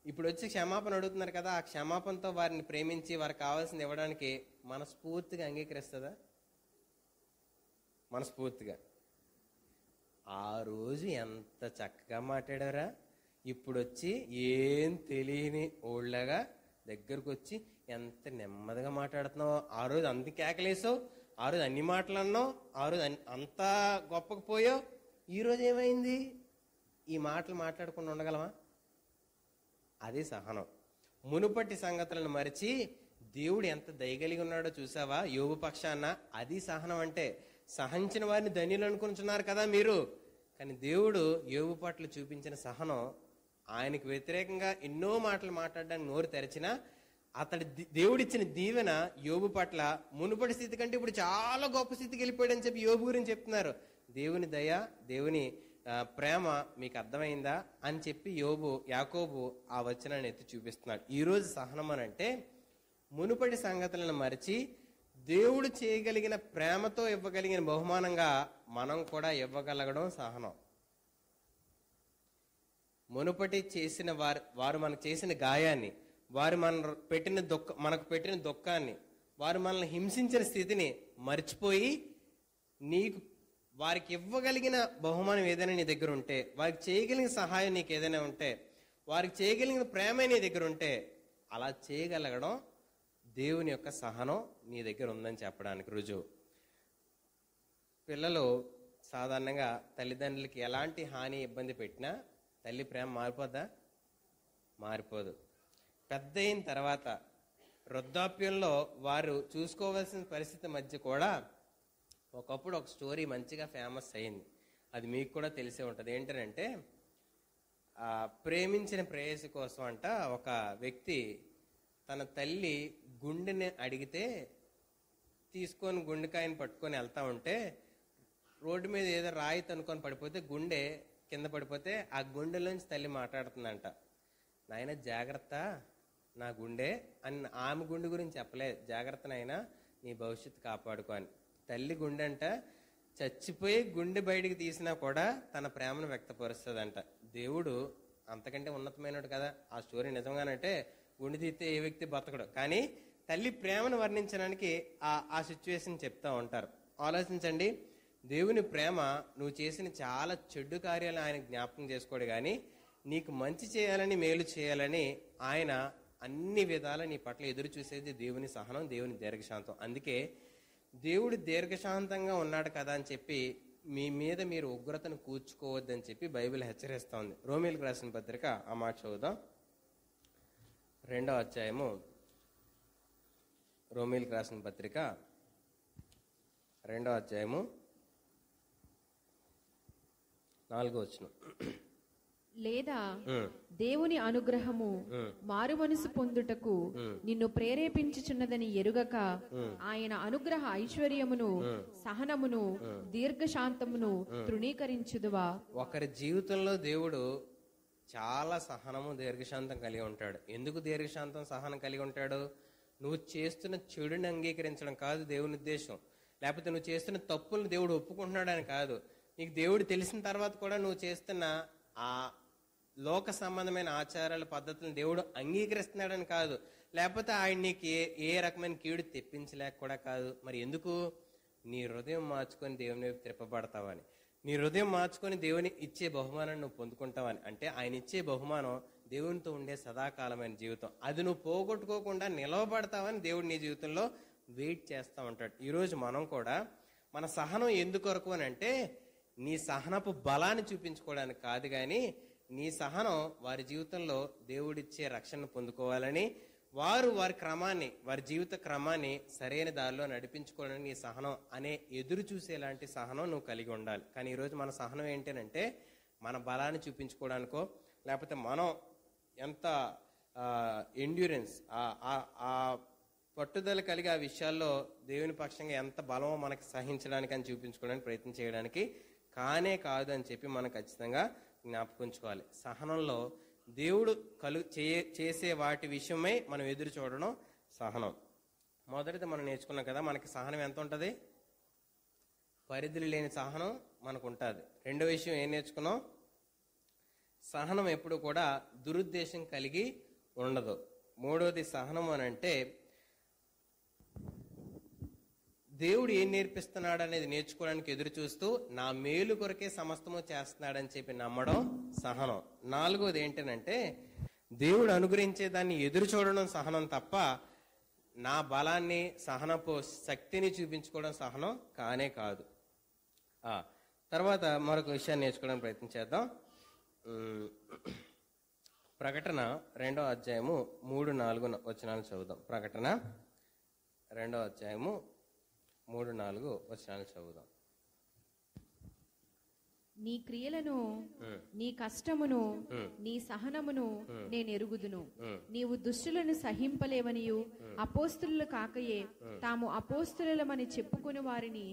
[SPEAKER 1] ఇప్పుడు వచ్చి క్షమాపణ అడుగుతున్నారు కదా, ఆ క్షమాపణతో వారిని ప్రేమించి వారికి కావాల్సింది ఇవ్వడానికి మనస్ఫూర్తిగా అంగీకరిస్తుందా? మనస్ఫూర్తిగా. ఆ రోజు ఎంత చక్కగా మాట్లాడారా, ఇప్పుడు వచ్చి ఏం తెలియని ఓళ్ళగా దగ్గరకు వచ్చి ఎంత నెమ్మదిగా మాట్లాడుతున్నావు, ఆ రోజు అంత కేకలేసావు, ఆ రోజు అన్ని మాటలు అన్నావు, ఆ రోజు అంతా గొప్పకు పోయావు, ఈరోజు ఏమైంది? ఈ మాటలు మాట్లాడకుండా ఉండగలమా? అది సహనం. మునుపటి సంగతులను మరిచి దేవుడు ఎంత దయగలిగి ఉన్నాడో చూసావా యోబు పక్షాన. అది సహనం అంటే. సహించిన వారిని ధన్యులు అనుకుంటున్నారు కదా మీరు, కానీ దేవుడు యోబు పట్ల చూపించిన సహనం, ఆయనకు వ్యతిరేకంగా ఎన్నో మాటలు మాట్లాడడానికి నోరు తెరచినా దేవుడిచ్చిన దీవెన యోబు పట్ల మునుపటి స్థితి కంటే ఇప్పుడు చాలా గొప్ప స్థితికి వెళ్ళిపోయాడని చెప్పి యోబు గురించి చెప్తున్నారు. దేవుని దయ, దేవుని ప్రేమ మీకు అర్థమైందా అని చెప్పి యాకోబు ఆ వచనాన్ని ఎత్తి చూపిస్తున్నాడు. ఈరోజు సహనం అని అంటే మునుపటి సంగతులను మరిచి దేవుడు చేయగలిగిన ప్రేమతో ఇవ్వగలిగిన బహుమానంగా మనం కూడా ఇవ్వగలగడం సహనం. మునుపటి చేసిన వారు మనకు చేసిన గాయాన్ని, వారు మనకు పెట్టిన దుఃఖాన్ని, వారు మనల్ని హింసించిన స్థితిని మర్చిపోయి నీకు వారికి ఇవ్వగలిగిన బహుమానం ఏదైనా నీ దగ్గర ఉంటే, వారికి చేయగలిగిన సహాయం నీకు ఏదైనా ఉంటే, వారికి చేయగలిగిన ప్రేమ నీ దగ్గర ఉంటే, అలా చేయగలగడం దేవుని యొక్క సహనం నీ దగ్గర ఉందని చెప్పడానికి రుజువు. పిల్లలు సాధారణంగా తల్లిదండ్రులకి ఎలాంటి హాని ఇబ్బంది పెట్టినా తల్లి ప్రేమ మారిపోద్దా? మారిపోదు. పెద్ద అయిన తర్వాత వృద్ధాప్యంలో వారు చూసుకోవాల్సిన పరిస్థితి మధ్య కూడా ఒకప్పుడు ఒక స్టోరీ మంచిగా ఫేమస్ అయింది. అది మీకు కూడా తెలిసే ఉంటుంది. ఏంటంటే ప్రేమించిన ప్రేయసి కోసం అంట ఒక వ్యక్తి తన తల్లి గుండెని అడిగితే తీసుకొని గుండెకాయని పట్టుకొని వెళ్తా ఉంటే రోడ్డు మీద ఏదో రాయి తనుకొని పడిపోతే గుండె కింద పడిపోతే ఆ గుండెలోంచి తల్లి మాట్లాడుతుందంట, నాయన జాగ్రత్త నా గుండె అని. ఆమె గుండె గురించి చెప్పలేదు, జాగ్రత్త నాయన నీ భవిష్యత్తు కాపాడుకో అని. తల్లి గుండె అంట చచ్చిపోయి గుండె బయటికి తీసినా కూడా తన ప్రేమను వ్యక్తపరుస్తుందంట. దేవుడు అంతకంటే ఉన్నతమైనడు కదా. ఆ స్టోరీ నిజంగానంటే గుండె తీస్తే ఏ వ్యక్తి బతకడు, కానీ తల్లి ప్రేమను వర్ణించడానికి ఆ సిచ్యువేషన్ చెప్తా ఉంటారు. ఆలోచించండి, దేవుని ప్రేమ నువ్వు చేసిన చాలా చెడ్డు కార్యాలను ఆయన జ్ఞాపకం చేసుకోడు, కానీ నీకు మంచి చేయాలని, మేలు చేయాలని ఆయన అన్ని విధాల నీ పట్ల ఎదురు చూసేది దేవుని సహనం, దేవుని దీర్ఘశాంతం. అందుకే దేవుడు దీర్ఘశాంతంగా ఉన్నాడు కదా అని చెప్పి మీ మీద మీరు ఉగ్రతను కూర్చుకోవద్దని చెప్పి బైబిల్ హెచ్చరిస్తూ ఉంది. రోమీయులకు రాసిన పత్రిక ఆ మాట చదువుదాం. 2వ అధ్యాయము, రోమీయులకు రాసిన పత్రిక 2వ అధ్యాయము 4వ వచనం.
[SPEAKER 2] లేదా దేవుని అనుగ్రహము మారు మనసు పొందుటకు నిన్ను ప్రేరేపించుచున్నదని ఎరుగక ఆయన అనుగ్రహ ఐశ్వర్యమును, సహనమును, దీర్ఘశాంతమును తృణీకరించుదువా?
[SPEAKER 1] ఒకరి జీవితంలో దేవుడు చాలా సహనము, దీర్ఘశాంతం కలిగి ఉంటాడు. ఎందుకు దీర్ఘశాంతం, సహనం కలిగి ఉంటాడు? నువ్వు చేస్తున్న చెడుని అంగీకరించడం కాదు దేవుని ఉద్దేశం, లేకపోతే నువ్వు చేస్తున్న తప్పులను దేవుడు ఒప్పుకుంటున్నాడని కాదు. నీకు దేవుడు తెలిసిన తర్వాత కూడా నువ్వు చేస్తున్న ఆ లోక సంబంధమైన ఆచారాల పద్ధతులను దేవుడు అంగీకరిస్తున్నాడని కాదు, లేకపోతే ఆయన నీకు ఏ రకమైన కీడు తెప్పించలేక కూడా కాదు. మరి ఎందుకు? నీ హృదయం మార్చుకొని దేవుని వైపు తిప్పబడతావని, నీ హృదయం మార్చుకొని దేవుని ఇచ్చే బహుమానాన్ని నువ్వు పొందుకుంటావని. అంటే ఆయన ఇచ్చే బహుమానం దేవునితో ఉండే సదాకాలమైన జీవితం. అది నువ్వు పోగొట్టుకోకుండా నిలవబడతావని దేవుడు నీ జీవితంలో వెయిట్ చేస్తూ ఉంటాడు. ఈరోజు మనం కూడా మన సహనం ఎందుకొరకు అని అంటే నీ సహనపు బలాన్ని చూపించుకోవడానికి కాదు, కానీ నీ సహనం వారి జీవితంలో దేవుడిచ్చే రక్షణ పొందుకోవాలని, వారి జీవిత క్రమాన్ని సరైన దారిలో నడిపించుకోవాలని నీ సహనం అనే ఎదురు చూసేలాంటి సహనం నువ్వు కలిగి ఉండాలి. కానీ ఈరోజు మన సహనం ఏంటంటే మన బలాన్ని చూపించుకోవడానికో, లేకపోతే మనం ఎంత ఎండ్యూరెన్స్, ఆ పట్టుదల కలిగి ఆ విషయాల్లో దేవుని పక్షంగా ఎంత బలమో మనకి సహించడానికి అని చూపించుకోవడానికి ప్రయత్నం చేయడానికి కానే కాదు అని చెప్పి మనం ఖచ్చితంగా జ్ఞాపకుంచుకోవాలి. సహనంలో దేవుడు చేసే వాటి విషయమై మనం ఎదురు చూడడం సహనం. మొదటిది మనం నేర్చుకున్నాం కదా, మనకి సహనం ఎంత ఉంటుంది? పరిధులు లేని సహనం మనకు ఉంటుంది. రెండో విషయం ఏం నేర్చుకున్నాం? సహనం ఎప్పుడు కూడా దురుద్దేశం కలిగి ఉండదు. మూడోది సహనం అని అంటే దేవుడు ఏం నేర్పిస్తున్నాడు అనేది నేర్చుకోవడానికి ఎదురు చూస్తూ నా మేలు కొరకే సమస్తము చేస్తున్నాడని చెప్పి నమ్మడం సహనం. నాలుగోది ఏంటంటే దేవుడు అనుగ్రహించే దాన్ని ఎదురు చూడడం సహనం తప్ప నా బలాన్ని, సహనపు శక్తిని చూపించుకోవడం సహనం కానే కాదు. తర్వాత మరొక విషయాన్ని నేర్చుకోవడానికి ప్రయత్నం చేద్దాం. ప్రకటన 2వ అధ్యాయము 3-4 వచనాలు చదువుదాం. ప్రకటన 2వ అధ్యాయము 3-4 వచనాలు చదువుదాం.
[SPEAKER 2] నీ క్రియలను, నీ కష్టమును, నీ సహనమును నేను ఎరుగుదును. నీవు దుష్టులను సహింపలేవనియు, అపోస్తులు కాకయే తాము అపోస్తులమని చెప్పుకుని వారిని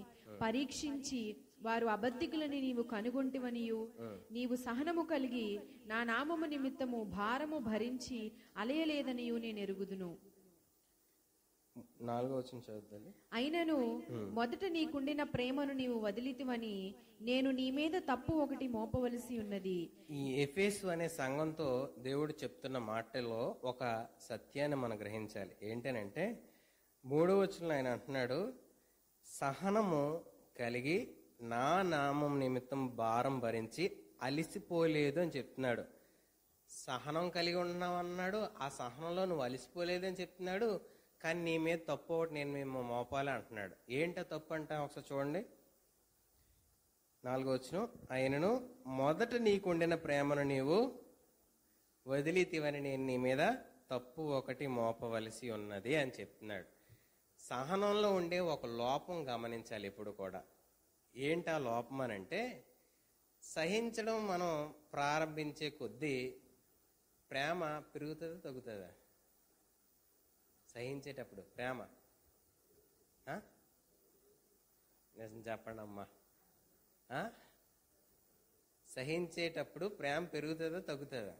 [SPEAKER 2] పరీక్షించి వారు అబద్ధికులని నీవు కనుగొంటివనియు, నీవు సహనము కలిగి నా నామము నిమిత్తము భారము భరించి అలయలేదనియు నేను ఎరుగుదును.
[SPEAKER 1] 4వ వచనం చదువుతుంది.
[SPEAKER 2] అయినను మొదట నీకుండిన ప్రేమను నీవు వదిలితివని నేను నీ మీద తప్పు ఒకటి మోపవలసి ఉన్నది.
[SPEAKER 1] ఈ ఎఫెసు అనే సంఘంతో దేవుడు చెప్తున్న మాటలో ఒక సత్యాన్ని మనం గ్రహించాలి. ఏంటనంటే 3వ వచనంలో ఆయన అంటున్నాడు, సహనము కలిగి నా నామం నిమిత్తం భారం భరించి అలిసిపోలేదు అని చెప్తున్నాడు. సహనం కలిగి ఉన్నావు అన్నాడు, ఆ సహనంలో నువ్వు అలిసిపోలేదు అని చెప్తున్నాడు. కానీ నీ మీద తప్పు ఒకటి నేను మేము మోపాలి అంటున్నాడు. ఏంటో తప్పు అంటే ఒకసారి చూడండి. 4వ వచనం, ఆయనను మొదట నీకుండిన ప్రేమను నీవు వదిలితివని నేను నీ మీద తప్పు ఒకటి మోపవలసి ఉన్నది అని చెప్తున్నాడు. సహనంలో ఉండే ఒక లోపం గమనించాలి ఎప్పుడు కూడా. ఏంటి ఆ లోపం అని అంటే, సహించడం మనం ప్రారంభించే కొద్దీ ప్రేమ పెరుగుతుందా తగ్గుతుందా? సహించేటప్పుడు ప్రేమ నిజం చెప్పండి అమ్మా, సహించేటప్పుడు ప్రేమ పెరుగుతుందా తగ్గుతుందా?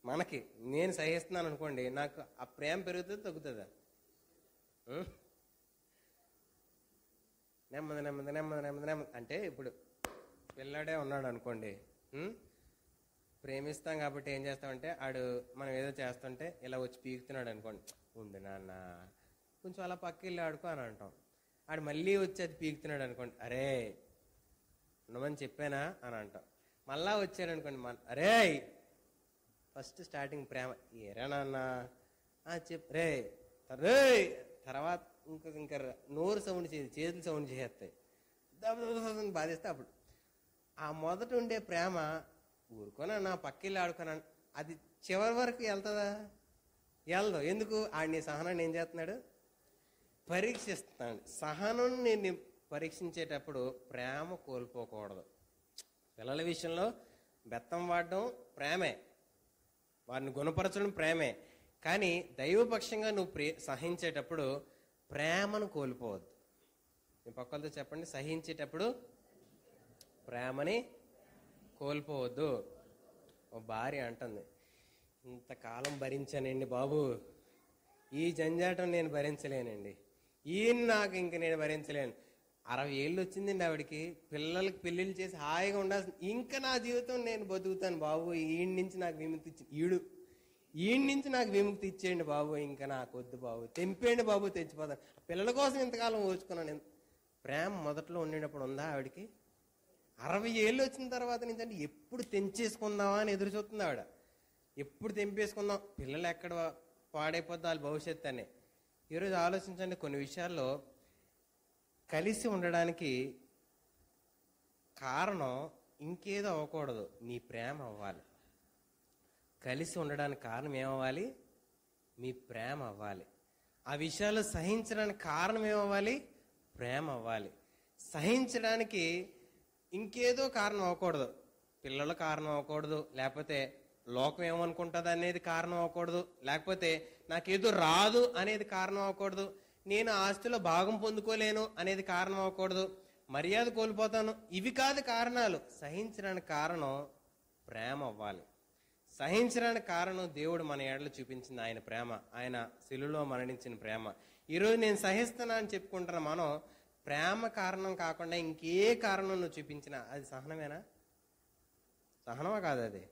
[SPEAKER 1] మనకి నేను సహిస్తున్నాను అనుకోండి, నాకు ఆ ప్రేమ పెరుగుతుందా తగ్గుతుందా? నెమ్మది నెమ్మది నెమ్మది నెమ్మది నెమ్మది అంటే ఇప్పుడు పిల్లాడే ఉన్నాడు అనుకోండి, ప్రేమిస్తాం కాబట్టి ఏం చేస్తామంటే ఆడు మనం ఏదో చేస్తుంటే ఇలా వచ్చి పీకుతున్నాడు అనుకోండి, ఉండు నాన్న కొంచెం అలా పక్కకి ఆడుకో అని అంటాం. ఆడు మళ్ళీ వచ్చి అది పీకుతున్నాడు అనుకోండి, అరే ఉండమని చెప్పానా అని అంటాం. మళ్ళా వచ్చాడు అనుకోండి, అరే ఫస్ట్ స్టార్టింగ్ ప్రేమ ఏరా నాన్న చెప్పు రే రే, తర్వాత ఇంకా నోరు సౌండ్ చేసి చేతులు సౌండ్ చేస్తాయి, బాధిస్తే అప్పుడు ఆ మొదట ఉండే ప్రేమ ఊరుకోనా నా పక్కిల్లు ఆడుకోనా అది చివరి వరకు వెళ్తుందా? వెళ్దాం. ఎందుకు? ఆడిని సహనాన్ని ఏం చేస్తున్నాడు? పరీక్షిస్తున్నాడు. సహనం నేను పరీక్షించేటప్పుడు ప్రేమ కోల్పోకూడదు. పిల్లల విషయంలో బెత్తం వాడడం ప్రేమే, వారిని గుణపరచడం ప్రేమే. కానీ దైవపక్షంగా నువ్వు సహించేటప్పుడు ప్రేమను కోల్పోవద్దు. మీ పక్కలతో చెప్పండి, సహించేటప్పుడు ప్రేమని కోల్పోవద్దు. ఓ భార్య అంటుంది, ఇంతకాలం భరించానండి బాబు, ఈ జంజాటం నేను భరించలేనండి, ఈయన నాకు ఇంక నేను భరించలేను. 60 ఏళ్ళు వచ్చిందండి ఆవిడికి, పిల్లలకి పెళ్ళిళ్ళు చేసి హాయిగా ఉండాల్సి, ఇంకా నా జీవితం నేను బతుకుతాను బాబు, ఈయన నుంచి నాకు విముక్తి ఈయన నుంచి నాకు విముక్తి ఇచ్చేయండి బాబు, ఇంకా నాకు వద్దు బాబు, తెంపేయండి బాబు, తెచ్చిపోతాను. పిల్లల కోసం ఇంతకాలం ఓచుకున్నాను. ప్రేమ మొదట్లో ఉండేటప్పుడు ఉందా ఆవిడికి? 60 ఏళ్ళు వచ్చిన తర్వాత నుంచి అంటే ఎప్పుడు తెంచేసుకుందామా అని ఎదురు చూస్తుంది ఆవిడ. ఎప్పుడు తెంపేసుకుందాం, పిల్లలు ఎక్కడ పాడైపోద్దా వాళ్ళ భవిష్యత్తు అని. ఈరోజు ఆలోచించండి, కొన్ని విషయాల్లో కలిసి ఉండడానికి కారణం ఇంకేదో అవ్వకూడదు, నీ ప్రేమ అవ్వాలి. కలిసి ఉండడానికి కారణం ఏమవ్వాలి? మీ ప్రేమ అవ్వాలి. ఆ విషయాలు సహించడానికి కారణం ఏమవ్వాలి? ప్రేమ అవ్వాలి. సహించడానికి ఇంకేదో కారణం అవ్వకూడదు, పిల్లల కారణం అవ్వకూడదు, లేకపోతే లోకం ఏమనుకుంటుంది అనేది కారణం అవ్వకూడదు, లేకపోతే నాకేదో రాదు అనేది కారణం అవ్వకూడదు, నేను ఆస్తిలో భాగం పొందుకోలేను అనేది కారణం అవ్వకూడదు, మర్యాద కోల్పోతాను, ఇవి కాదు కారణాలు. సహించడానికి కారణం ప్రేమ అవ్వాలి. సహించడానికి కారణం దేవుడు మన ఏడలో చూపించింది ఆయన ప్రేమ, ఆయన శిలువలో మరణించిన ప్రేమ. ఈరోజు నేను సహిస్తున్నా అని చెప్పుకుంటున్నా, మనం ప్రేమ కారణం కాకుండా ఇంకే కారణం నువ్వు చూపించినా అది సహనమేనా? సహనమా కాదు? అది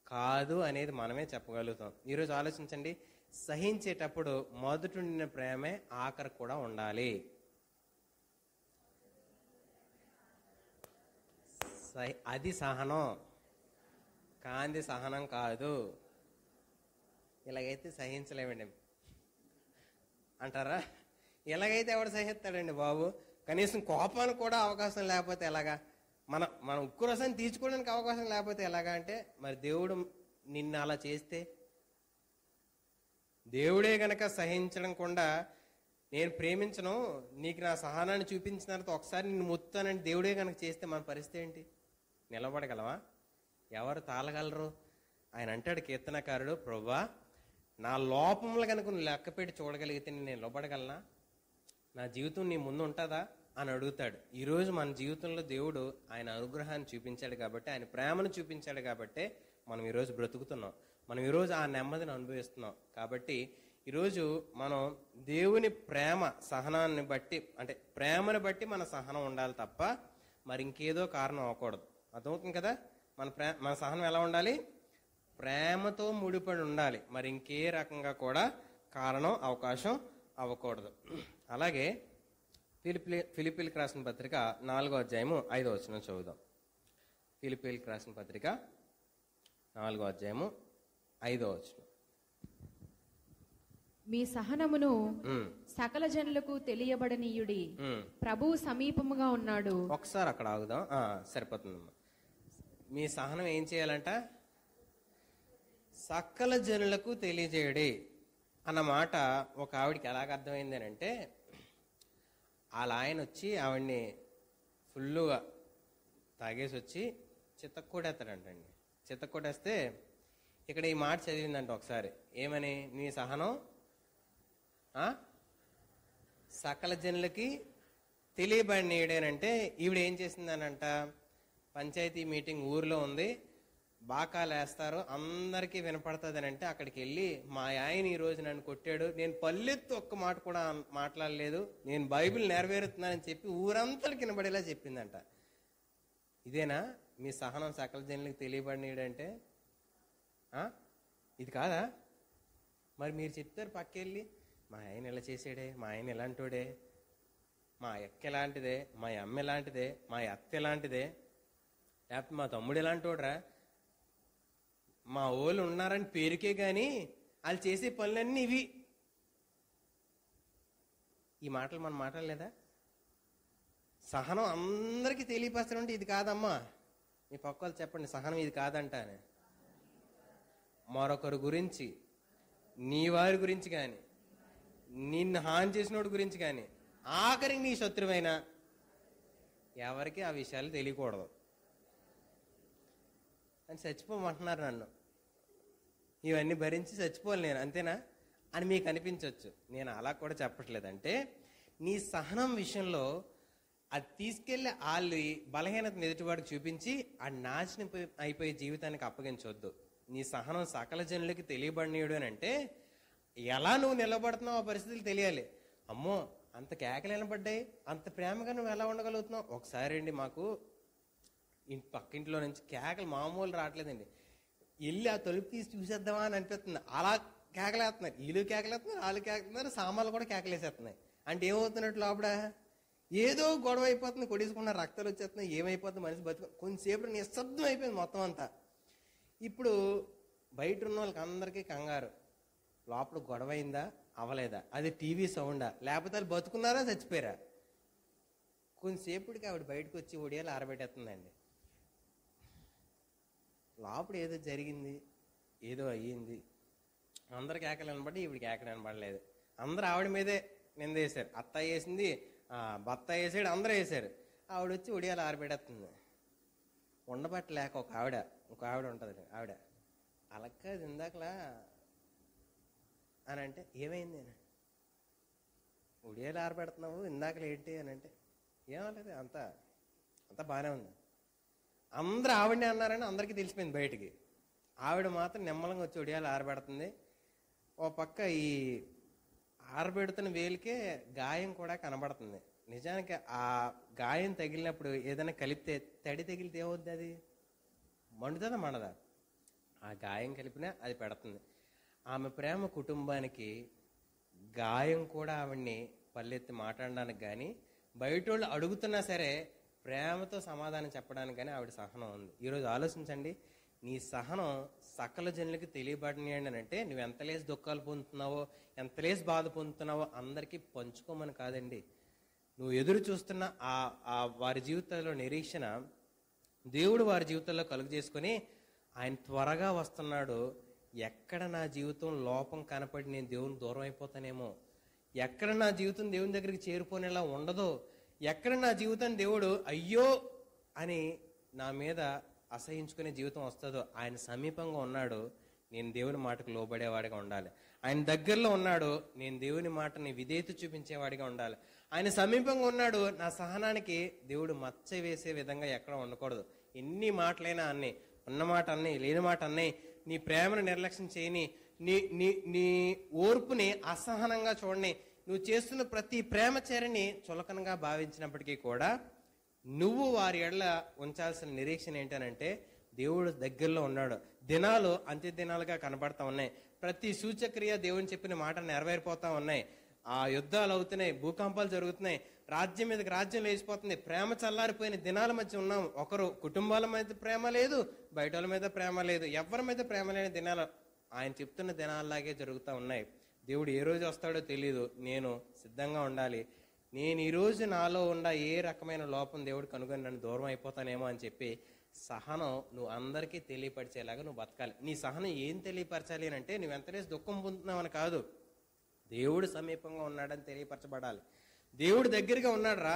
[SPEAKER 1] కాదు అనేది మనమే చెప్పగలుగుతాం. ఈరోజు ఆలోచించండి, సహించేటప్పుడు మొదటి ప్రేమే ఆఖరి కూడా ఉండాలి. అది సహనం, కాంది సహనం కాదు. ఇలాగైతే సహించలేమండి అంటారా? ఇలాగైతే ఎవడు సహిస్తాడండి బాబు? కనీసం కోపానికి కూడా అవకాశం లేకపోతే ఎలాగా? మన ఉక్కు రసాన్ని తీర్చుకోవడానికి అవకాశం లేకపోతే ఎలాగా? అంటే మరి దేవుడు నిన్ను అలా చేస్తే, దేవుడే గనక సహించడం కూడా నేను ప్రేమించను, నీకు నా సహనాన్ని చూపించిన తర్వాత ఒకసారి నిన్ను మొత్తానని దేవుడే కనుక చేస్తే మన పరిస్థితి ఏంటి? నిలబడగలవా? ఎవరు తాళగలరు? ఆయన అంటాడు కీర్తనకారుడు, ప్రభువా నా లోపములు కనుక నువ్వు లెక్క పెట్టి చూడగలిగితే నేను నిలబడగలనా? నా జీవితం నీ ముందు ఉంటుందా అని అడుగుతాడు. ఈరోజు మన జీవితంలో దేవుడు ఆయన అనుగ్రహాన్ని చూపించాడు కాబట్టి, ఆయన ప్రేమను చూపించాడు కాబట్టి మనం ఈరోజు బ్రతుకుతున్నాం. మనం ఈరోజు ఆ నెమ్మదిని అనుభవిస్తున్నాం. కాబట్టి ఈరోజు మనం దేవుని ప్రేమ సహనాన్ని బట్టి, అంటే ప్రేమను బట్టి మన సహనం ఉండాలి తప్ప మరి ఇంకేదో కారణం అవ్వకూడదు. అర్థమవుతుంది కదా? మన సహనం ఎలా ఉండాలి? ప్రేమతో ముడిపడి ఉండాలి. మరి ఇంకే రకంగా కూడా కారణం అవకాశం అవ్వకూడదు. అలాగే ఫిలిప్పీలకు రాసిన పత్రిక 4వ అధ్యాయము 5వ వచనం చదువుదాం. ఫిలిప్పీలకు రాసిన పత్రిక 4వ అధ్యాయము 5వ వచనం.
[SPEAKER 2] మీ సహనమును సకల జనులకు తెలియబడనీయుడి, ప్రభువు సమీపముగా ఉన్నాడు.
[SPEAKER 1] ఒకసారి అక్కడ ఆగుదాం. సరిపోతుందమ్మా. మీ సహనం ఏం చేయాలంట? సకల జనులకు తెలియజేయడే అన్న మాట ఒక ఆవిడికి ఎలాగ అర్థమైంది అని అంటే, వాళ్ళ ఆయన వచ్చి ఆవిడ్ని ఫుల్లుగా తాగేసి వచ్చి చిత్తకొడేస్తాడంటండి. చిత్తకొడేస్తే ఇక్కడ ఈ మాట చదివిందంట ఒకసారి. ఏమని? నీ సహనం సకల జనులకి తెలియబడినీయడేనంటే ఈవిడ ఏం చేసిందనంట, పంచాయతీ మీటింగ్ ఊర్లో ఉంది, బాకాలు వేస్తారు, అందరికీ వినపడుతుంది అని అంటే అక్కడికి వెళ్ళి, మా ఆయన ఈ రోజు నన్ను కొట్టాడు, నేను పల్లెత్తు ఒక్క మాట కూడా మాట్లాడలేదు, నేను బైబిల్ నెరవేరుతున్నానని చెప్పి ఊరంతటికి వినబడేలా చెప్పిందంట. ఇదేనా మీ సహనం సకల జనులకు తెలియబడినీయడంటే? ఇది కాదా? మరి మీరు చెప్తారు పక్కెళ్ళి, మా ఆయన ఇలా చేసాడే, మా ఆయన ఎలాంటోడే, మా అక్క ఎలాంటిదే, మా అమ్మ ఎలాంటిదే, మా అత్త ఎలాంటిదే, లేకపోతే మా తమ్ముడు ఎలాంటోడ్రా, మా వాళ్ళు ఉన్నారని పేరుకే గాని వాళ్ళు చేసే పనులన్నీ ఇవి. ఈ మాటలు మనం మాట్లాడలేదా? సహనం అందరికీ తెలియపరచడం ఇది కాదమ్మా. మీ పక్క వాళ్ళు చెప్పండి, సహనం ఇది కాదంట అని. మరొకరు గురించి, నీ వారి గురించి కానీ, నిన్ను హాని చేసినోడి గురించి కానీ, ఆఖరికి నీ శత్రువైనా ఎవరికి ఆ విషయాలు తెలియకూడదు అని చచ్చిపోమంటున్నారు నన్ను. ఇవన్నీ భరించి చచ్చిపోవాలి నేను, అంతేనా అని మీకు అనిపించవచ్చు. నేను అలా కూడా చెప్పట్లేదంటే, నీ సహనం విషయంలో అది తీసుకెళ్లి వాళ్ళు బలహీనతను ఎదుటివాడికి చూపించి ఆ నాశనం అయిపోయే జీవితానికి అప్పగించవద్దు. నీ సహనం సకల జనులకి తెలియబడినడు అని అంటే ఎలా నువ్వు నిలబడుతున్నావు ఆ పరిస్థితులు తెలియాలి. అమ్మో అంత కేకలు వినపడ్డాయి, అంత ప్రేమగా నువ్వు ఎలా ఉండగలుగుతున్నావు? ఒకసారి అండి మాకు పక్కింట్లో నుంచి కేకలు మామూలు రావట్లేదండి, వెళ్ళి ఆ తలుపు తీసి చూసేద్దామా అని అనిపిస్తుంది. అలా కేకలేస్తున్నారు, వీళ్ళు కేకలేస్తున్నారు, వాళ్ళు కేకలేస్తున్నారు, సామాన్లు కూడా కేకలేసేస్తున్నాయి. అంటే ఏమవుతున్నట్లు లోపల ఏదో గొడవ అయిపోతుంది, కొడేసుకున్న రక్తాలు వచ్చేస్తున్నాయి, ఏమైపోతుంది మనిషి బతుకు. కొంచెంసేపు నిశ్శబ్దం అయిపోయింది మొత్తం అంతా. ఇప్పుడు బయట ఉన్న వాళ్ళకి అందరికీ కంగారు, లోపల గొడవ అయిందా అవలేదా, అది టీవీ సౌండా, లేకపోతే వాళ్ళు బతుకున్నారా చచ్చిపోయారా. కొంచెంసేపుడికి ఆవిడ బయటకు వచ్చి ఒడియాలు ఆరబెట్టేస్తుందండి. లోపల ఏదో జరిగింది, ఏదో అయ్యింది, అందరికి కేకలు వినబడి ఈవిడికి కేకలు వినబడలేదు. అందరూ ఆవిడ మీదే నింద వేశారు. అత్త వేసింది, భర్త వేసాడు, అందరూ వేశారు. ఆవిడ వచ్చి ఒడియాలు ఆరబెట్టేస్తుంది. ఉండబట్టలేక ఒక ఆవిడ ఉంటుంది, ఆవిడ అలక్క ఇందాకలా అని అంటే ఏమైంది అని, ఒడియాలు ఆరబెడుతున్నావు ఇందాకలు ఏంటి అని అంటే ఏమలేదు, అంతా బాగానే ఉంది. అందరూ ఆవిడనే అన్నారని అందరికీ తెలిసిపోయింది బయటికి. ఆవిడ మాత్రం నిమ్మలంగా వచ్చి ఒడియాలు ఆరబెడుతుంది. ఓ పక్క ఈ ఆరబెడుతున్న వేలికే గాయం కూడా కనబడుతుంది. నిజానికి ఆ గాయం తగిలినప్పుడు ఏదైనా కలిపితే, తడి తగిలితే ఏమవుద్ది, అది మండుతుందా మండదా? ఆ గాయం కలిపినా అది పెడుతుంది. ఆమె ప్రేమ కుటుంబానికి గాయం కూడా ఆవిడ్ని పల్లెత్తి మాట్లాడడానికి కానీ, బయట వాళ్ళు అడుగుతున్నా సరే ప్రేమతో సమాధానం చెప్పడానికి కానీ ఆవిడ సహనం ఉంది. ఈరోజు ఆలోచించండి, నీ సహనం సకల జనులకి తెలియబడినాయండి అని అంటే నువ్వు ఎంతలేసి దుఃఖాలు పొందుతున్నావో, ఎంతలేసి బాధ పొందుతున్నావో అందరికీ పంచుకోమని కాదండి. నువ్వు ఎదురు చూస్తున్న ఆ వారి జీవితాల్లో నిరీక్షణ దేవుడు వారి జీవితాల్లో కలుగు చేసుకొని ఆయన త్వరగా వస్తున్నాడు. ఎక్కడ నా జీవితం లోపం కనపడి నేను దేవుని దూరం అయిపోతానేమో, ఎక్కడ నా జీవితం దేవుని దగ్గరికి చేరుకునేలా ఉండదో, ఎక్కడ నా జీవితం దేవుడు అయ్యో అని నా మీద అసహించుకునే జీవితం వస్తుందో, ఆయన సమీపంగా ఉన్నాడు, నేను దేవుని మాటకు లోబడేవాడిగా ఉండాలి. ఆయన దగ్గరలో ఉన్నాడు, నేను దేవుని మాటని విధేయత చూపించేవాడిగా ఉండాలి. ఆయన సమీపంగా ఉన్నాడు, నా సహనానికి దేవుడు మచ్చ వేసే విధంగా ఎక్కడ ఉండకూడదు. ఎన్ని మాటలైనా అన్నీ, ఉన్న మాట అన్నీ, లేని మాట అన్నీ, నీ ప్రేమను నిర్లక్ష్యం చేయని, నీ నీ నీ ఓర్పుని అసహనంగా చూడని, నువ్వు చేస్తున్న ప్రతి ప్రేమ చర్యని చులకనగా భావించినప్పటికీ కూడా నువ్వు వారి ఎడల ఉంచాల్సిన నిరీక్షణ ఏంటనంటే దేవుడు దగ్గరలో ఉన్నాడు. దినాలు అంత్య దినాలుగా కనబడతా ఉన్నాయి. ప్రతి సూచక్రియ దేవుని చెప్పిన మాట నెరవేరిపోతా ఉన్నాయి. ఆ యుద్ధాలు అవుతున్నాయి, భూకంపాలు జరుగుతున్నాయి, రాజ్యం మీదకి రాజ్యం లేచిపోతుంది, ప్రేమ చల్లారిపోయిన దినాల మధ్య ఉన్నాం. ఒకరు కుటుంబాల మీద ప్రేమ లేదు, బయట వాళ్ళ మీద ప్రేమ లేదు, ఎవరి మీద ప్రేమ లేని దినాలు ఆయన చెప్తున్న దినాల్లాగే జరుగుతూ ఉన్నాయి. దేవుడు ఏ రోజు వస్తాడో తెలియదు. నేను సిద్ధంగా ఉండాలి. నేను ఈరోజు నాలో ఉన్న ఏ రకమైన లోపం దేవుడు కనుగొని నన్ను దూరం అయిపోతానేమో అని చెప్పి సహనం నువ్వు అందరికీ తెలియపరిచేలాగా నువ్వు బతకాలి. నీ సహనం ఏం తెలియపరచాలి అని అంటే నువ్వు ఎంతనేసి దుఃఖం పొందుతున్నావని కాదు, దేవుడు సమీపంగా ఉన్నాడని తెలియపరచబడాలి. దేవుడు దగ్గరగా ఉన్నాడురా,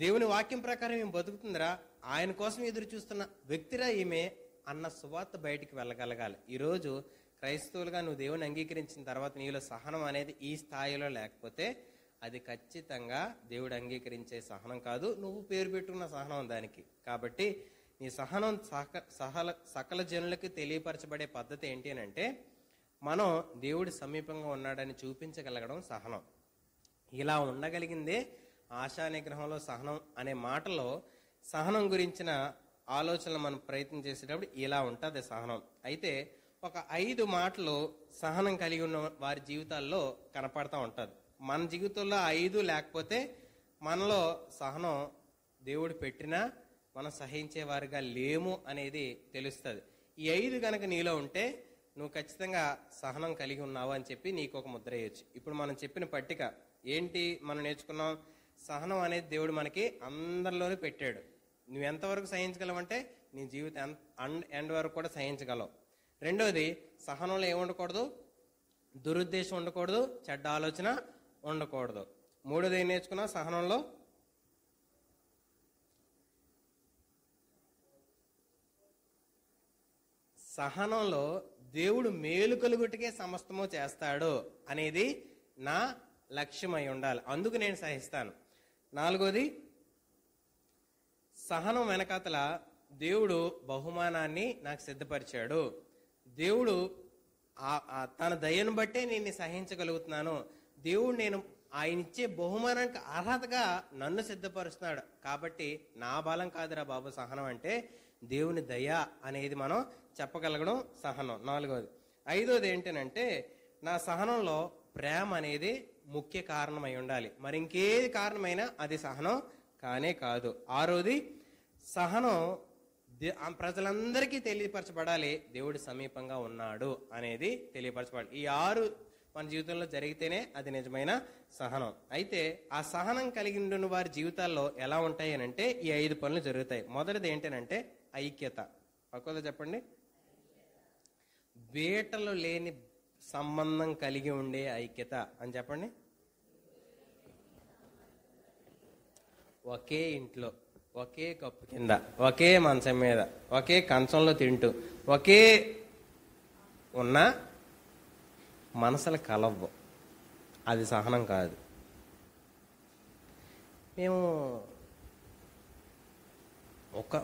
[SPEAKER 1] దేవుని వాక్యం ప్రకారం ఏం బతుకుతుందిరా, ఆయన కోసం ఎదురు చూస్తున్న వ్యక్తిరా ఈమె అన్న సువార్త బయటికి వెళ్ళగలగాలి. ఈరోజు క్రైస్తవులుగా నువ్వు దేవుని అంగీకరించిన తర్వాత నీలో సహనం అనేది ఈ స్థాయిలో లేకపోతే అది ఖచ్చితంగా దేవుడు అంగీకరించే సహనం కాదు, నువ్వు పేరు పెట్టుకున్న సహనం దానికి. కాబట్టి నీ సహనం సకల జనులకు తెలియపరచబడే పద్ధతి ఏంటి అని అంటే మనం దేవుడి సమీపంగా ఉన్నాడని చూపించగలగడం సహనం. ఇలా ఉండగలిగిందే ఆశా నిగ్రహంలో సహనం అనే మాటలో సహనం గురించిన ఆలోచనలు మనం ప్రయత్నం చేసేటప్పుడు ఇలా ఉంటుంది సహనం. అయితే ఒక 5 మాటలు సహనం కలిగి ఉన్న వారి జీవితాల్లో కనపడతా ఉంటుంది. మన జీవితంలో 5 లేకపోతే మనలో సహనం దేవుడు పెట్టినా మనం సహించేవారుగా లేము అనేది తెలుస్తుంది. ఈ 5 కనుక నీలో ఉంటే నువ్వు ఖచ్చితంగా సహనం కలిగి ఉన్నావు అని చెప్పి నీకు ఒక ముద్ర వేయచ్చు. ఇప్పుడు మనం చెప్పిన పట్టిక ఏంటి మనం నేర్చుకున్నాం? సహనం అనేది దేవుడు మనకి అందరిలోనూ పెట్టాడు. నువ్వు ఎంతవరకు సహించగలవంటే నీ జీవితం ఎండ్ వరకు కూడా సహించగలవు. రెండోది, సహనంలో ఏముండకూడదు? దురుద్దేశం ఉండకూడదు, చెడ్డ ఆలోచన ఉండకూడదు. మూడోది ఏం నేర్చుకున్నా? సహనంలో దేవుడు మేలు కలుగుటకే సమస్తము చేస్తాడు అనేది నా లక్ష్యమై ఉండాలి, అందుకు నేను సహిస్తాను. నాలుగోది, సహనం వెనకాతల దేవుడు బహుమానాన్ని నాకు సిద్ధపరిచాడు. దేవుడు తన దయను బట్టే నేను సహించగలుగుతున్నాను. దేవుడు నేను ఆయన ఇచ్చే బహుమానానికి అర్హతగా నన్ను సిద్ధపరుస్తున్నాడు. కాబట్టి నా బలం కాదురా బాబు సహనం అంటే, దేవుని దయ అనేది మనం చెప్పగలగడం సహనం. నాలుగోది. ఐదోది ఏంటనంటే నా సహనంలో ప్రేమ అనేది ముఖ్య కారణమై ఉండాలి. మరి ఇంకేది కారణమైనా అది సహనం కానే కాదు. ఆరోది, సహనం ప్రజలందరికీ తెలియపరచబడాలి, దేవుడు సమీపంగా ఉన్నాడు అనేది తెలియపరచబడాలి. ఈ 6 మన జీవితంలో జరిగితేనే అది నిజమైన సహనం. అయితే ఆ సహనం కలిగి ఉన్న వారి జీవితాల్లో ఎలా ఉంటాయి అని అంటే ఈ 5 పనులు జరుగుతాయి. మొదటిది ఏంటనంటే ఐక్యత. పక్కలో చెప్పండి. వేటలు లేని సంబంధం కలిగి ఉండే ఐక్యత అని చెప్పండి. ఒకే ఇంట్లో, ఒకే కప్పు కింద, ఒకే మంచం మీద, ఒకే కంచంలో తింటూ, ఒకే ఉన్న మనసులు కలవ్వు, అది సహనం కాదు. మేము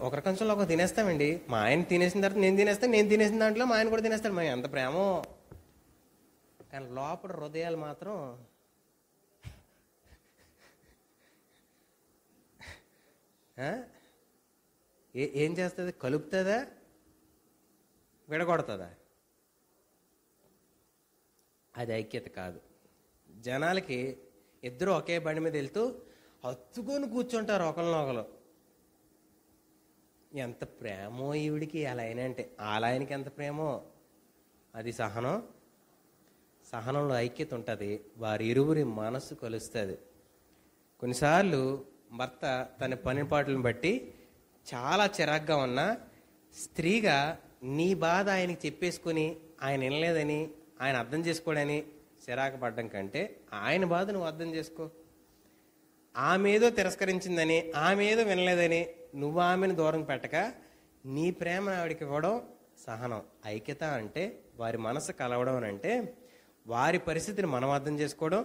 [SPEAKER 1] ఒకరి కంచంలో ఒక తినేస్తామండి. మా ఆయన తినేసిన తర్వాత నేను తినేస్తాను, నేను తినేసిన దాంట్లో మా ఆయన కూడా తినేస్తాడు. మేము ఎంత ప్రేమో, కానీ లోపల హృదయాలు మాత్రం ఏం చేస్తుంది? కలుపుతుందా, విడగొడుతుందా? అది ఐక్యత కాదు. జనాలకి ఇద్దరు ఒకే బండి మీద వెళ్తూ హత్తుకొని కూర్చుంటారు ఒకరినొకరు. ఎంత ప్రేమో ఈవిడికి అలా అయినా అంటే, అలా ఆయనకి ఎంత ప్రేమో. అది సహనం. సహనంలో ఐక్యత ఉంటుంది, వారి ఇరువురి మనసు కలుస్తుంది. కొన్నిసార్లు భర్త తన పనిపాట్లను బట్టి చాలా చిరాగ్గా ఉన్న స్త్రీగా నీ బాధ ఆయనకి చెప్పేసుకుని ఆయన వినలేదని, ఆయన అర్థం చేసుకోడని చిరాకు పడ్డం కంటే ఆయన బాధ నువ్వు అర్థం చేసుకో. ఆమె ఏదో తిరస్కరించిందని, ఆమె ఏదో వినలేదని నువ్వు ఆమెను దూరం పెట్టక నీ ప్రేమ ఆవిడికి ఇవ్వడం సహనం. ఐక్యత అంటే వారి మనసు కలవడం అని అంటే వారి పరిస్థితిని మనం అర్థం చేసుకోవడం,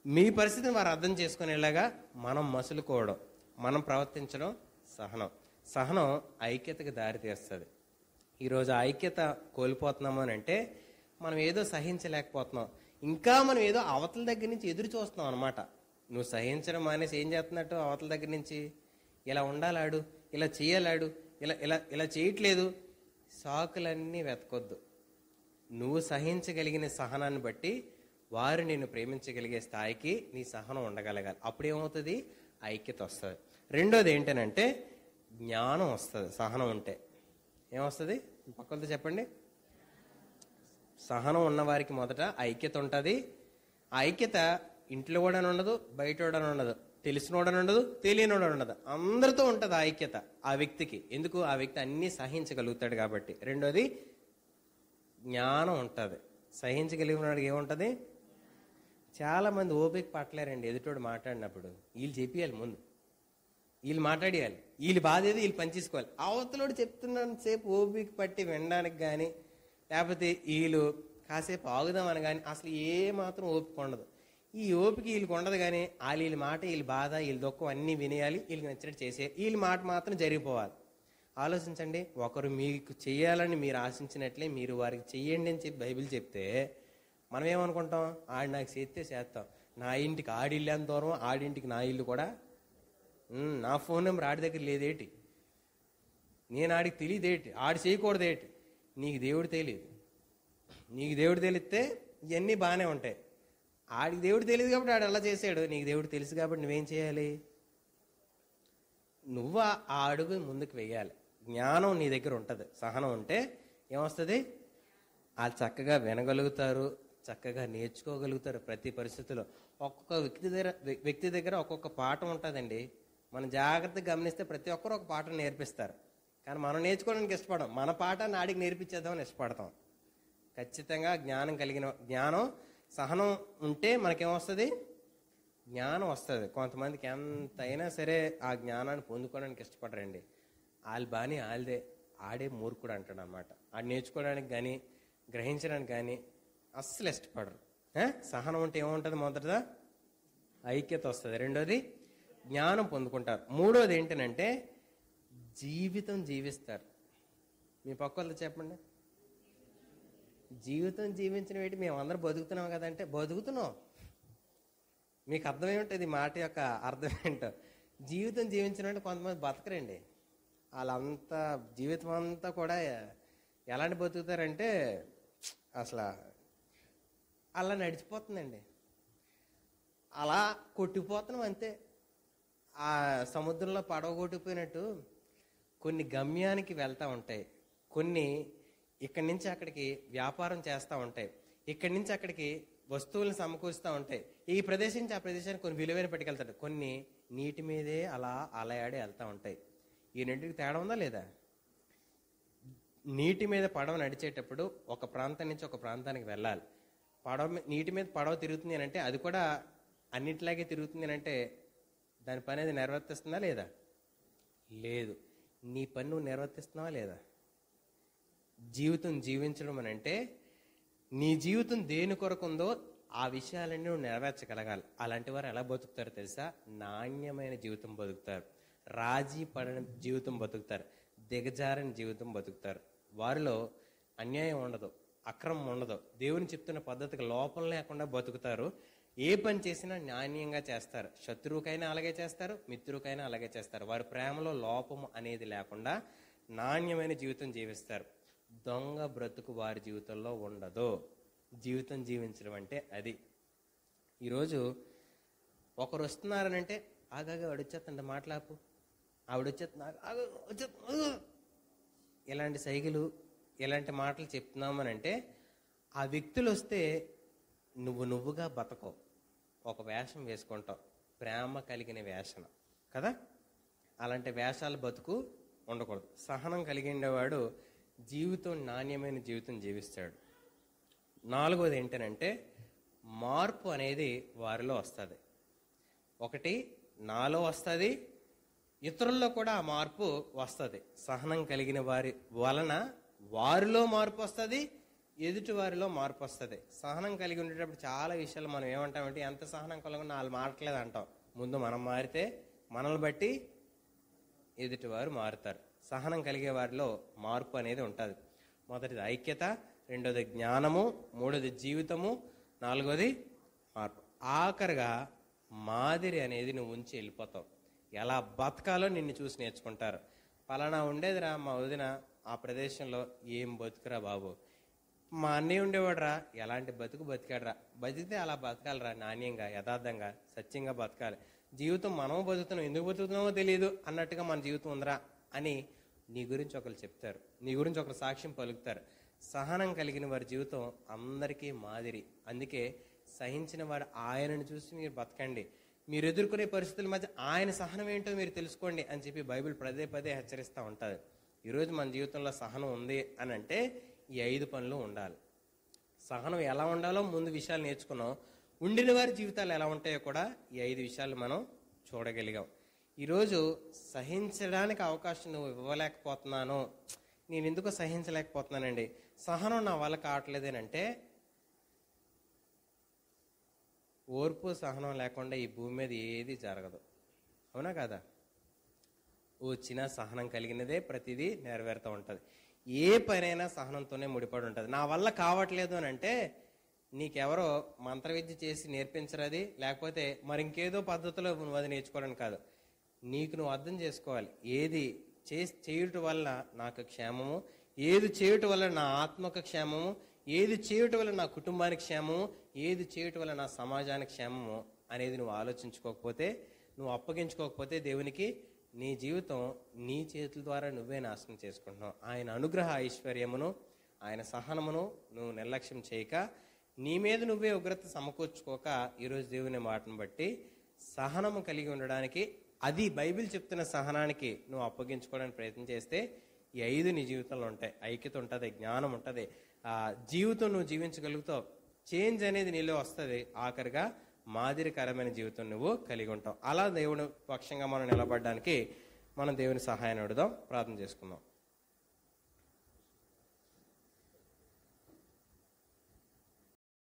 [SPEAKER 1] మీ పరిస్థితిని వారు అర్థం చేసుకునేలాగా మనం మసులుకోవడం, మనం ప్రవర్తించడం సహనం. సహనం ఐక్యతకు దారితీస్తుంది. ఈరోజు ఐక్యత కోల్పోతున్నాము అని అంటే మనం ఏదో సహించలేకపోతున్నాం, ఇంకా మనం ఏదో అవతల దగ్గర నుంచి ఎదురు చూస్తున్నాం అనమాట. నువ్వు సహించడం మానేసి ఏం చేస్తున్నట్టు అవతల దగ్గర నుంచి ఇలా ఉండాలాడు, ఇలా చేయాలాడు, ఇలా ఇలా ఇలా చేయట్లేదు, సాకులన్నీ వెతకొద్దు. నువ్వు సహించగలిగిన సహనాన్ని బట్టి వారు నిన్ను ప్రేమించగలిగే స్థాయికి నీ సహనం ఉండగలగాలి. అప్పుడేమవుతుంది? ఐక్యత వస్తుంది. రెండోది ఏంటనంటే జ్ఞానం వస్తుంది. సహనం ఉంటే ఏమొస్తుంది? పక్కలతో చెప్పండి. సహనం ఉన్నవారికి మొదట ఐక్యత ఉంటుంది. ఆ ఐక్యత ఇంట్లో కూడా ఉండదు, బయట కూడా ఉండదు, తెలిసినోడని ఉండదు, తెలియనోడని ఉండదు, అందరితో ఉంటుంది ఆ ఐక్యత ఆ వ్యక్తికి. ఎందుకు? ఆ వ్యక్తి అన్నీ సహించగలుగుతాడు కాబట్టి. రెండోది జ్ఞానం ఉంటుంది. సహించగలిగిన వాడికి ఏముంటుంది? చాలా మంది ఓపిక పట్టలేరండి ఎదుటోడు మాట్లాడినప్పుడు. వీళ్ళు చెప్పేయాలి, ముందు వీళ్ళు మాట్లాడేయాలి, వీళ్ళు బాధ ఏదో వీళ్ళు పనిచేసుకోవాలి. అవతలోడు చెప్తున్నంత సేపు ఓపిక పట్టి వినడానికి కానీ, లేకపోతే వీళ్ళు కాసేపు ఆగుదామని కానీ అసలు ఏ మాత్రం ఓపిక ఉండదు. ఈ ఓపిక వీళ్ళకి ఉండదు. కానీ వీళ్ళ మాట, వీళ్ళ బాధ, వీళ్ళ దుఃఖం అన్నీ వినేయాలి, వీళ్ళకి నచ్చినట్టు చేసేయాలి, వీళ్ళ మాట మాత్రం జరిగిపోవాలి. ఆలోచించండి, ఒకరు మీకు చెయ్యాలని మీరు ఆశించినట్లే మీరు వారికి చెయ్యండి అని చెప్పి బైబిల్ చెప్తే మనం ఏమనుకుంటాం? ఆడు నాకు చేస్తే చేస్తాం, నా ఇంటికి ఆడిల్లు ఎంత దూరం, ఆడింటికి నా ఇల్లు కూడా, నా ఫోన్ నెంబర్ ఆడి దగ్గర లేదేటి, నేను ఆడికి తెలియదేటి, ఆడు చేయకూడదేటి. నీకు దేవుడు తెలియదు. నీకు దేవుడు తెలిస్తే ఇవన్నీ బాగానే ఉంటాయి. ఆడికి దేవుడు తెలియదు కాబట్టి ఆడు అలా చేసాడు. నీకు దేవుడు తెలుసు కాబట్టి నువ్వేం చేయాలి? నువ్వు ఆ అడుగు ముందుకు వెయ్యాలి. జ్ఞానం నీ దగ్గర ఉంటుంది. సహనం ఉంటే ఏమొస్తుంది? వాళ్ళు చక్కగా వినగలుగుతారు, చక్కగా నేర్చుకోగలుగుతారు ప్రతి పరిస్థితిలో. ఒక్కొక్క వ్యక్తి దగ్గర ఒక్కొక్క పాఠం ఉంటుందండి. మనం జాగ్రత్తగా గమనిస్తే ప్రతి ఒక్కరు ఒక పాఠం నేర్పిస్తారు. కానీ మనం నేర్చుకోవడానికి ఇష్టపడం, మన పాఠాన్ని ఆడికి నేర్పించేద్దామని ఇష్టపడతాం. ఖచ్చితంగా జ్ఞానం సహనం ఉంటే మనకేమొస్తుంది? జ్ఞానం వస్తుంది. కొంతమందికి ఎంత అయినా సరే ఆ జ్ఞానాన్ని పొందుకోవడానికి ఇష్టపడరండి. వాళ్ళు బాని వాళ్ళదే, ఆడే మూర్ఖుడు అంటాడు అనమాట. ఆడు నేర్చుకోవడానికి కానీ గ్రహించడానికి కానీ అస్సలు ఇష్టపడరు. సహనం ఉంటే ఏముంటుంది? మొదటిదా ఐక్యత వస్తుంది. రెండోది జ్ఞానం పొందుకుంటారు. మూడోది ఏంటనంటే జీవితం జీవిస్తారు. మీ పక్కలతో చెప్పండి, జీవితం జీవించిన వేటి మేమందరం బతుకుతున్నాం కదంటే బతుకుతున్నాం. మీకు అర్థమేమిటది మాట యొక్క అర్థం ఏంటో? జీవితం జీవించినట్టు కొంతమంది బతకరండి. వాళ్ళంతా జీవితం అంతా కూడా ఎలాంటి బతుకుతారంటే అసలు అలా నడిచిపోతుందండి, అలా కొట్టిపోతున్నాం అంతే. ఆ సముద్రంలో పడవ కొట్టిపోయినట్టు కొన్ని గమ్యానికి వెళ్తూ ఉంటాయి, కొన్ని ఇక్కడి నుంచి అక్కడికి వ్యాపారం చేస్తూ ఉంటాయి, ఇక్కడి నుంచి అక్కడికి వస్తువులను సమకూరుస్తూ ఉంటాయి. ఈ ప్రదేశం నుంచి ఆ ప్రదేశానికి కొన్ని విలువైన పట్టుకెళ్తాడు, కొన్ని నీటి మీదే అలా అలయాడి వెళ్తూ ఉంటాయి. ఈ రెండింటికి తేడా ఉందా లేదా? నీటి మీద పడవ నడిచేటప్పుడు ఒక ప్రాంతం నుంచి ఒక ప్రాంతానికి వెళ్ళాలి. నీటి మీద పడవ తిరుగుతుంది అని అంటే అది కూడా అన్నిటిలాగే తిరుగుతుంది అని అంటే దాని పని అది నిర్వర్తిస్తుందా లేదా? లేదు. నీ పని నువ్వు నిర్వర్తిస్తున్నావా లేదా? జీవితం జీవించడం అని అంటే నీ జీవితం దేని కొరకు ఉందో ఆ విషయాలన్నీ నువ్వు నెరవేర్చగలగాలి. అలాంటి వారు ఎలా బతుకుతారు తెలుసా? నాణ్యమైన జీవితం బతుకుతారు, రాజీ పడిన జీవితం బతుకుతారు, దిగజారని జీవితం బతుకుతారు. వారిలో అన్యాయం ఉండదు, అక్రమం ఉండదు, దేవుని చెప్తున్న పద్ధతికి లోపం లేకుండా బతుకుతారు. ఏ పని చేసినా నాణ్యంగా చేస్తారు. శత్రువుకైనా అలాగే చేస్తారు, మిత్రుకైనా అలాగే చేస్తారు. వారి ప్రేమలో లోపము అనేది లేకుండా నాణ్యమైన జీవితం జీవిస్తారు. దొంగ బ్రతుకు వారి జీవితంలో ఉండదు. జీవితం జీవించడం అంటే అది. ఈరోజు ఒకరు వస్తున్నారనంటే ఆగాగా వాడు వచ్చేస్తుంట, మాట్లాపు, ఆవిడ వచ్చేస్తున్నా, ఇలాంటి సైకిలు ఇలాంటి మాటలు చెప్తున్నామనంటే ఆ వ్యక్తులు వస్తే నువ్వుగా బతకవు, ఒక వేషం వేసుకుంటావు, ప్రేమ కలిగిన వేషం కదా. అలాంటి వేషాలు బతుకు ఉండకూడదు. సహనం కలిగినవాడు నాణ్యమైన జీవితం జీవిస్తాడు. 4వది ఏంటనంటే మార్పు అనేది వారిలో వస్తుంది. ఒకటి నాలో వస్తుంది, ఇతరుల్లో కూడా ఆ మార్పు వస్తుంది. సహనం కలిగిన వారి వలన వారిలో మార్పు వస్తుంది, ఎదుటి వారిలో మార్పు వస్తుంది. సహనం కలిగి ఉండేటప్పుడు చాలా విషయాలు మనం ఏమంటామంటే ఎంత సహనం కలగకుండా వాళ్ళు మారట్లేదు అంటాం. ముందు మనం మారితే మనల్ని బట్టి ఎదుటి వారు మారుతారు. సహనం కలిగే వారిలో మార్పు అనేది ఉంటుంది. మొదటిది ఐక్యత, రెండోది జ్ఞానము, మూడోది జీవితము, 4వది మార్పు. ఆఖరిగా మాదిరి అనేది నువ్వు ఉంచి వెళ్ళిపోతావు. ఎలా బతకాలో నిన్ను చూసి నేర్చుకుంటారు. పలానా ఉండేదిరా మా వదిన ఆ ప్రదేశంలో, ఏం బతుకురా బాబు. మా అన్నయ్య ఉండేవాడురా, ఎలాంటి బతుకు బతికాడురా. బతికితే అలా బతకాలరా, నాణ్యంగా, యథార్థంగా, సత్యంగా బతకాలి. జీవితం మనం బతుకుతున్నాం, ఎందుకు బతుకుతున్నామో తెలియదు అన్నట్టుగా మన జీవితం ఉందిరా అని నీ గురించి ఒకరు చెప్తారు, నీ గురించి ఒకరు సాక్ష్యం పలుకుతారు. సహనం కలిగిన వారి జీవితం అందరికీ మాదిరి. అందుకే సహించిన వారు ఆయనను చూసి మీరు బతకండి. మీరు ఎదుర్కొనే పరిస్థితుల మధ్య ఆయన సహనం ఏంటో మీరు తెలుసుకోండి అని చెప్పి బైబిల్ పదే పదే హెచ్చరిస్తూ ఉంటుంది. ఈరోజు మన జీవితంలో సహనం ఉంది అని అంటే ఈ 5 పనులు ఉండాలి. సహనం ఎలా ఉండాలో ముందు విషయాలు నేర్చుకున్నాం. ఉండిన వారి జీవితాలు ఎలా ఉంటాయో కూడా ఈ 5 విషయాలు మనం చూడగలిగాం. ఈరోజు సహించడానికి అవకాశం నువ్వు ఇవ్వలేకపోతున్నాను, నేను ఎందుకో సహించలేకపోతున్నానండి, సహనం నా వల్ల కావట్లేదేనంటే ఓర్పు సహనం లేకుండా ఈ భూమి మీద ఏది జరగదు. అవునా కాదా? వచ్చిన సహనం కలిగినదే ప్రతిదీ నెరవేరుతూ ఉంటుంది. ఏ పనైనా సహనంతోనే ముడిపడి ఉంటుంది. నా వల్ల కావట్లేదు అని అంటే నీకెవరో మంత్ర విద్య చేసి నేర్పించరది, లేకపోతే మరి ఇంకేదో పద్ధతిలో నువ్వు అది నేర్చుకోవడానికి కాదు. నీకు నువ్వు అర్థం చేసుకోవాలి, ఏది చేయటం వల్ల నాకు క్షేమము, ఏది చేయటం వల్ల నా ఆత్మకు క్షేమము, ఏది చేయటం వల్ల నా కుటుంబానికి క్షేమము, ఏది చేయటం వల్ల నా సమాజానికి క్షేమము అనేది నువ్వు ఆలోచించుకోకపోతే, నువ్వు అప్పగించుకోకపోతే దేవునికి, నీ జీవితం నీ చేతుల ద్వారా నువ్వే నాశనం చేసుకుంటున్నావు. ఆయన అనుగ్రహ ఐశ్వర్యమును, ఆయన సహనమును నువ్వు నిర్లక్ష్యం చేయక, నీ మీద నువ్వే ఉగ్రత సమకూర్చుకోక, ఈరోజు దేవుని మాటను బట్టి సహనము కలిగి ఉండడానికి, అది బైబిల్ చెప్తున్న సహనానికి నువ్వు అప్పగించుకోవడానికి ప్రయత్నం చేస్తే ఈ 5 నీ జీవితంలో ఉంటాయి. ఐక్యత ఉంటుంది, జ్ఞానం ఉంటుంది, జీవితం నువ్వు జీవించగలుగుతావు, చేంజ్ అనేది నీలో వస్తుంది. ఆఖరిగా మాదిరికరమైన జీవితం నువ్వు కలిగి ఉంటావు. అలా దేవుని పక్షంగా మనం నిలబడడానికి మనం దేవుని సహాయాన్ని అడుగుదాం. ప్రార్థన చేసుకుందాం.